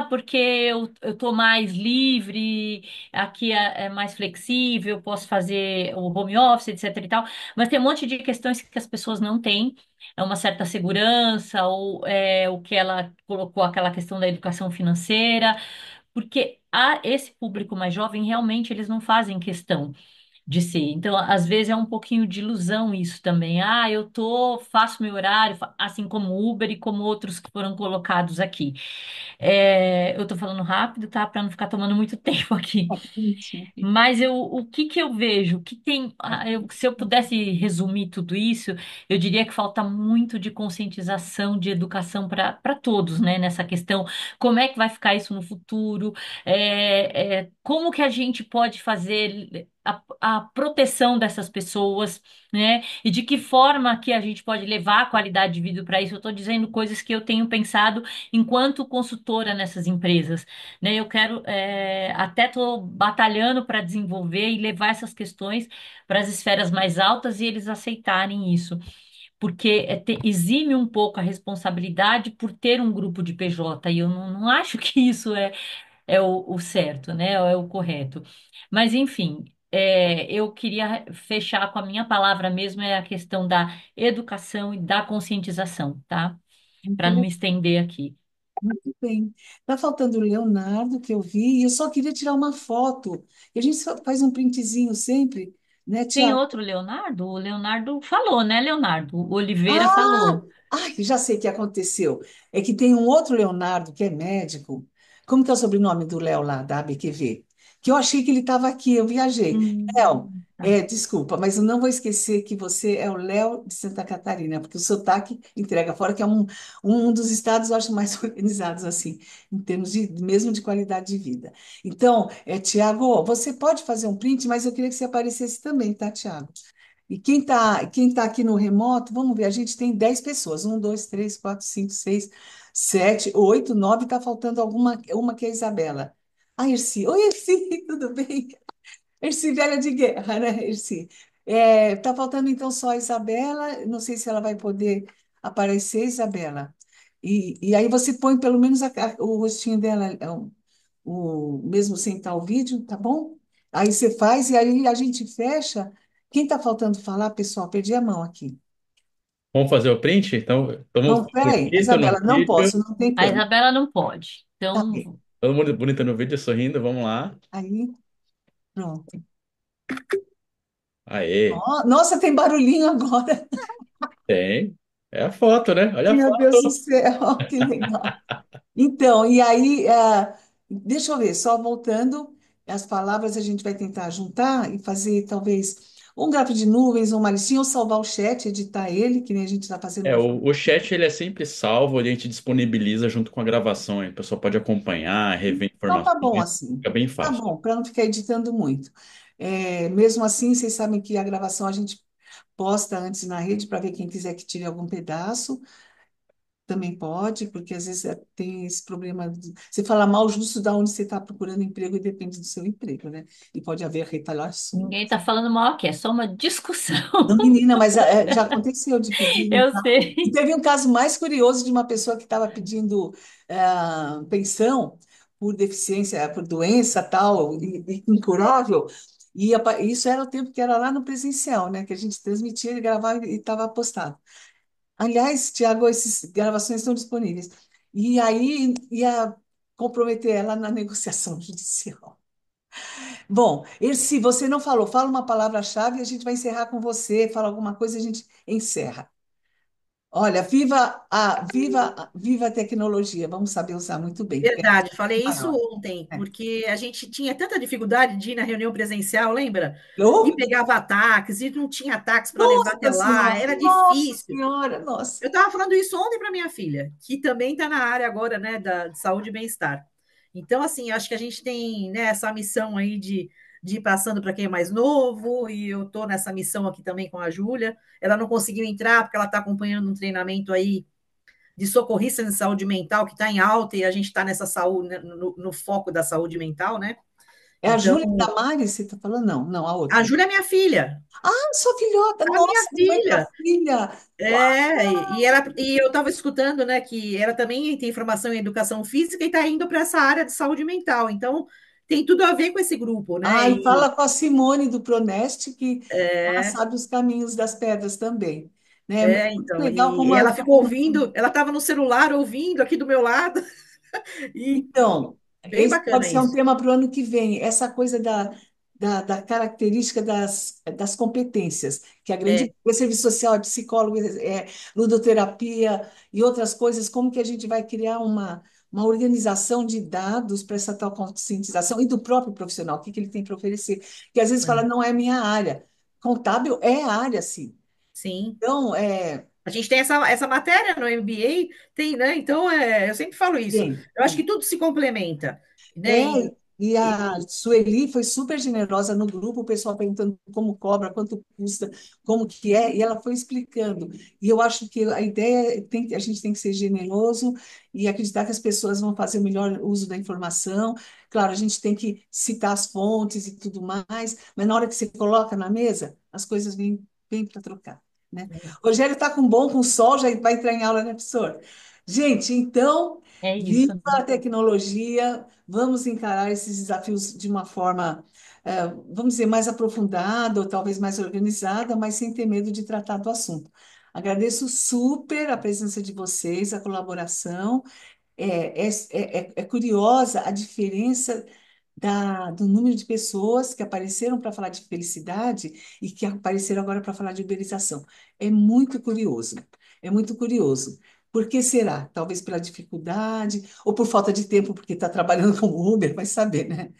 porque eu estou mais livre, aqui é mais flexível, eu posso fazer o home office, etc e tal, mas tem um monte de questões que as pessoas não têm, é uma certa segurança, ou o que ela colocou, aquela questão da educação financeira, porque esse público mais jovem, realmente, eles não fazem questão de ser. Então, às vezes é um pouquinho de ilusão isso também. Faço meu horário, assim como o Uber e como outros que foram colocados aqui. Eu tô falando rápido, tá? Para não ficar tomando muito tempo aqui. Bonitinho aqui. Mas o que que eu vejo? Que tem, se eu pudesse resumir tudo isso, eu diria que falta muito de conscientização, de educação para todos, né? Nessa questão, como é que vai ficar isso no futuro? Como que a gente pode fazer a proteção dessas pessoas, né? E de que forma que a gente pode levar a qualidade de vida para isso? Eu estou dizendo coisas que eu tenho pensado enquanto consultora nessas empresas, né? Eu quero, até estou batalhando para desenvolver e levar essas questões para as esferas mais altas e eles aceitarem isso. Porque exime um pouco a responsabilidade por ter um grupo de PJ, e eu não acho que isso é o certo, né? É o correto. Mas, enfim, eu queria fechar com a minha palavra mesmo, é a questão da educação e da conscientização, tá? Para não me estender aqui. Muito bem. Tá faltando o Leonardo, que eu vi, e eu só queria tirar uma foto. E a gente só faz um printzinho sempre, né, Tem Tiago? outro Leonardo? O Leonardo falou, né, Leonardo? O Oliveira Ah! falou. Ai, já sei o que aconteceu. É que tem um outro Leonardo, que é médico. Como que é o sobrenome do Léo lá, da ABQV? Que eu achei que ele estava aqui, eu viajei. Léo, Tá. desculpa, mas eu não vou esquecer que você é o Léo de Santa Catarina, porque o sotaque entrega fora, que é um dos estados, eu acho, mais organizados, assim, em termos mesmo de qualidade de vida. Então, Tiago, você pode fazer um print, mas eu queria que você aparecesse também, tá, Tiago? E quem tá aqui no remoto, vamos ver, a gente tem 10 pessoas. Um, dois, três, quatro, cinco, seis, sete, oito, nove. Está faltando uma que é a Isabela. Ah, Irci. Oi, Irci, tudo bem? Irci, velha de guerra, né, Irci? Tá faltando então só a Isabela. Não sei se ela vai poder aparecer, Isabela. E aí você põe pelo menos o rostinho dela, mesmo sem estar o vídeo, tá bom? Aí você faz e aí a gente fecha. Quem está faltando falar, pessoal? Perdi a mão aqui. Vamos fazer o print? Então, estamos Não, peraí, bonito no Isabela, não vídeo. posso, não tem A câmera. Isabela não pode. Tá Então, bem. Todo mundo bonito no vídeo, sorrindo. Vamos lá. Aí, pronto. Aê, Nossa, tem barulhinho agora. tem. É a foto, né? Olha a Meu Deus do foto. céu, que legal. Então, e aí, deixa eu ver, só voltando, as palavras a gente vai tentar juntar e fazer talvez um gráfico de nuvens, uma listinha, ou salvar o chat, editar ele, que nem a gente está fazendo É, hoje. o chat ele é sempre salvo, a gente disponibiliza junto com a gravação. Aí o pessoal pode acompanhar, rever Então informações, tá bom assim. fica bem Tá fácil. bom, para não ficar editando muito. Mesmo assim, vocês sabem que a gravação a gente posta antes na rede para ver quem quiser que tire algum pedaço. Também pode, porque às vezes tem esse problema de você falar mal justo da onde você está procurando emprego e depende do seu emprego, né? E pode haver retaliações. ninguém está falando mal aqui, é só uma discussão. Não, menina, mas já aconteceu de pedir. Eu E sei. teve um caso mais curioso de uma pessoa que estava pedindo pensão por deficiência, por doença tal, incurável. Isso era o tempo que era lá no presencial, né? Que a gente transmitia, gravava e estava postado. Aliás, Tiago, essas gravações estão disponíveis. E aí ia comprometer ela na negociação judicial. Bom, se você não falou, fala uma palavra-chave e a gente vai encerrar com você, fala alguma coisa e a gente encerra. Olha, viva a tecnologia, vamos saber usar muito bem. Verdade, falei isso Maior. ontem, É. porque a gente tinha tanta dificuldade de ir na reunião presencial, lembra? E Oh, pegava ataques, e não tinha táxi para levar até nossa lá, senhora, era nossa difícil. senhora, nossa. Eu estava falando isso ontem para minha filha, que também está na área agora, né, de saúde e bem-estar. Então, assim, acho que a gente tem, né, essa missão aí de ir passando para quem é mais novo, e eu estou nessa missão aqui também com a Júlia. Ela não conseguiu entrar porque ela está acompanhando um treinamento aí de socorrista de saúde mental que está em alta e a gente está nessa saúde, né, no foco da saúde mental, né? É a Então, Júlia Tamari, você está falando? Não, não, a a outra. Júlia é minha filha, Ah, sua filhota, a minha nossa, mamãe da filha. filha. É, e eu estava escutando, né, que ela também tem formação em educação física e está indo para essa área de saúde mental. Então, tem tudo a ver com esse grupo, né? E fala com a Simone do Proneste, que ela É, sabe os caminhos das pedras também. Né? É muito então, legal como e ela ficou ouvindo, ela estava no celular ouvindo aqui do meu lado, e Então, bem esse pode bacana ser um isso. tema para o ano que vem, essa coisa da característica das competências, que a grande É, o serviço social, é psicólogo, ludoterapia e outras coisas, como que a gente vai criar uma organização de dados para essa tal conscientização e do próprio profissional, o que que ele tem para oferecer, que às vezes fala, é, não é minha área. Contábil é a área, sim. sim. Então, A gente tem essa matéria no MBA, tem, né? Então, eu sempre falo isso. tem. Eu acho que tudo se complementa, né? É, e a Sueli foi super generosa no grupo, o pessoal perguntando como cobra, quanto custa, como que é, e ela foi explicando. E eu acho que a ideia a gente tem que ser generoso e acreditar que as pessoas vão fazer o melhor uso da informação. Claro, a gente tem que citar as fontes e tudo mais, mas na hora que você coloca na mesa, as coisas vêm para trocar, né? Rogério está com sol, já vai entrar em aula, né, professor? Gente, então, É viva isso, né? a tecnologia! Vamos encarar esses desafios de uma forma, vamos dizer, mais aprofundada ou talvez mais organizada, mas sem ter medo de tratar do assunto. Agradeço super a presença de vocês, a colaboração. É curiosa a diferença do número de pessoas que apareceram para falar de felicidade e que apareceram agora para falar de uberização. É muito curioso, é muito curioso. Por que será? Talvez pela dificuldade, ou por falta de tempo, porque está trabalhando como Uber, vai saber, né?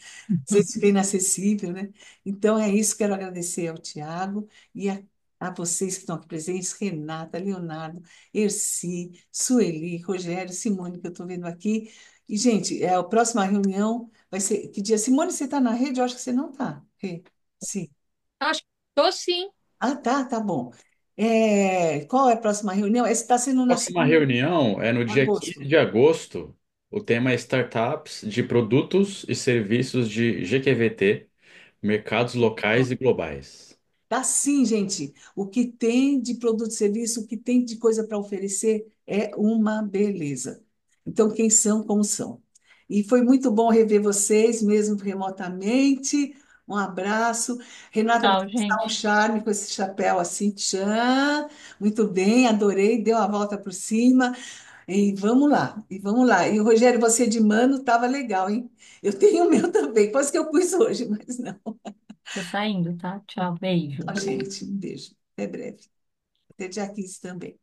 Às vezes fica inacessível, né? Então é isso, quero agradecer ao Tiago e a vocês que estão aqui presentes, Renata, Leonardo, Erci, Sueli, Rogério, Simone, que eu estou vendo aqui. E, gente, a próxima reunião vai ser. Que dia? Simone, você está na rede? Eu acho que você não está. Sim. Acho que estou sim. Ah, tá bom. Qual é a próxima reunião? Essa está sendo na Próxima segunda de reunião é no dia 15 agosto. de agosto. O tema é Startups de Produtos e Serviços de GQVT, Mercados Locais e Globais. Tá sim, gente. O que tem de produto e serviço, o que tem de coisa para oferecer é uma beleza. Então, quem são, como são. E foi muito bom rever vocês, mesmo remotamente. Um abraço. Renata, você Tchau, está um gente. charme com esse chapéu assim, tchan. Muito bem, adorei, deu a volta por cima. E vamos lá, e vamos lá. E o Rogério, você de mano, estava legal, hein? Eu tenho o meu também, quase que eu pus hoje, mas não. Tô saindo, tá? Tchau, beijo. Ó, gente, um beijo. Até breve. Até dia 15 também.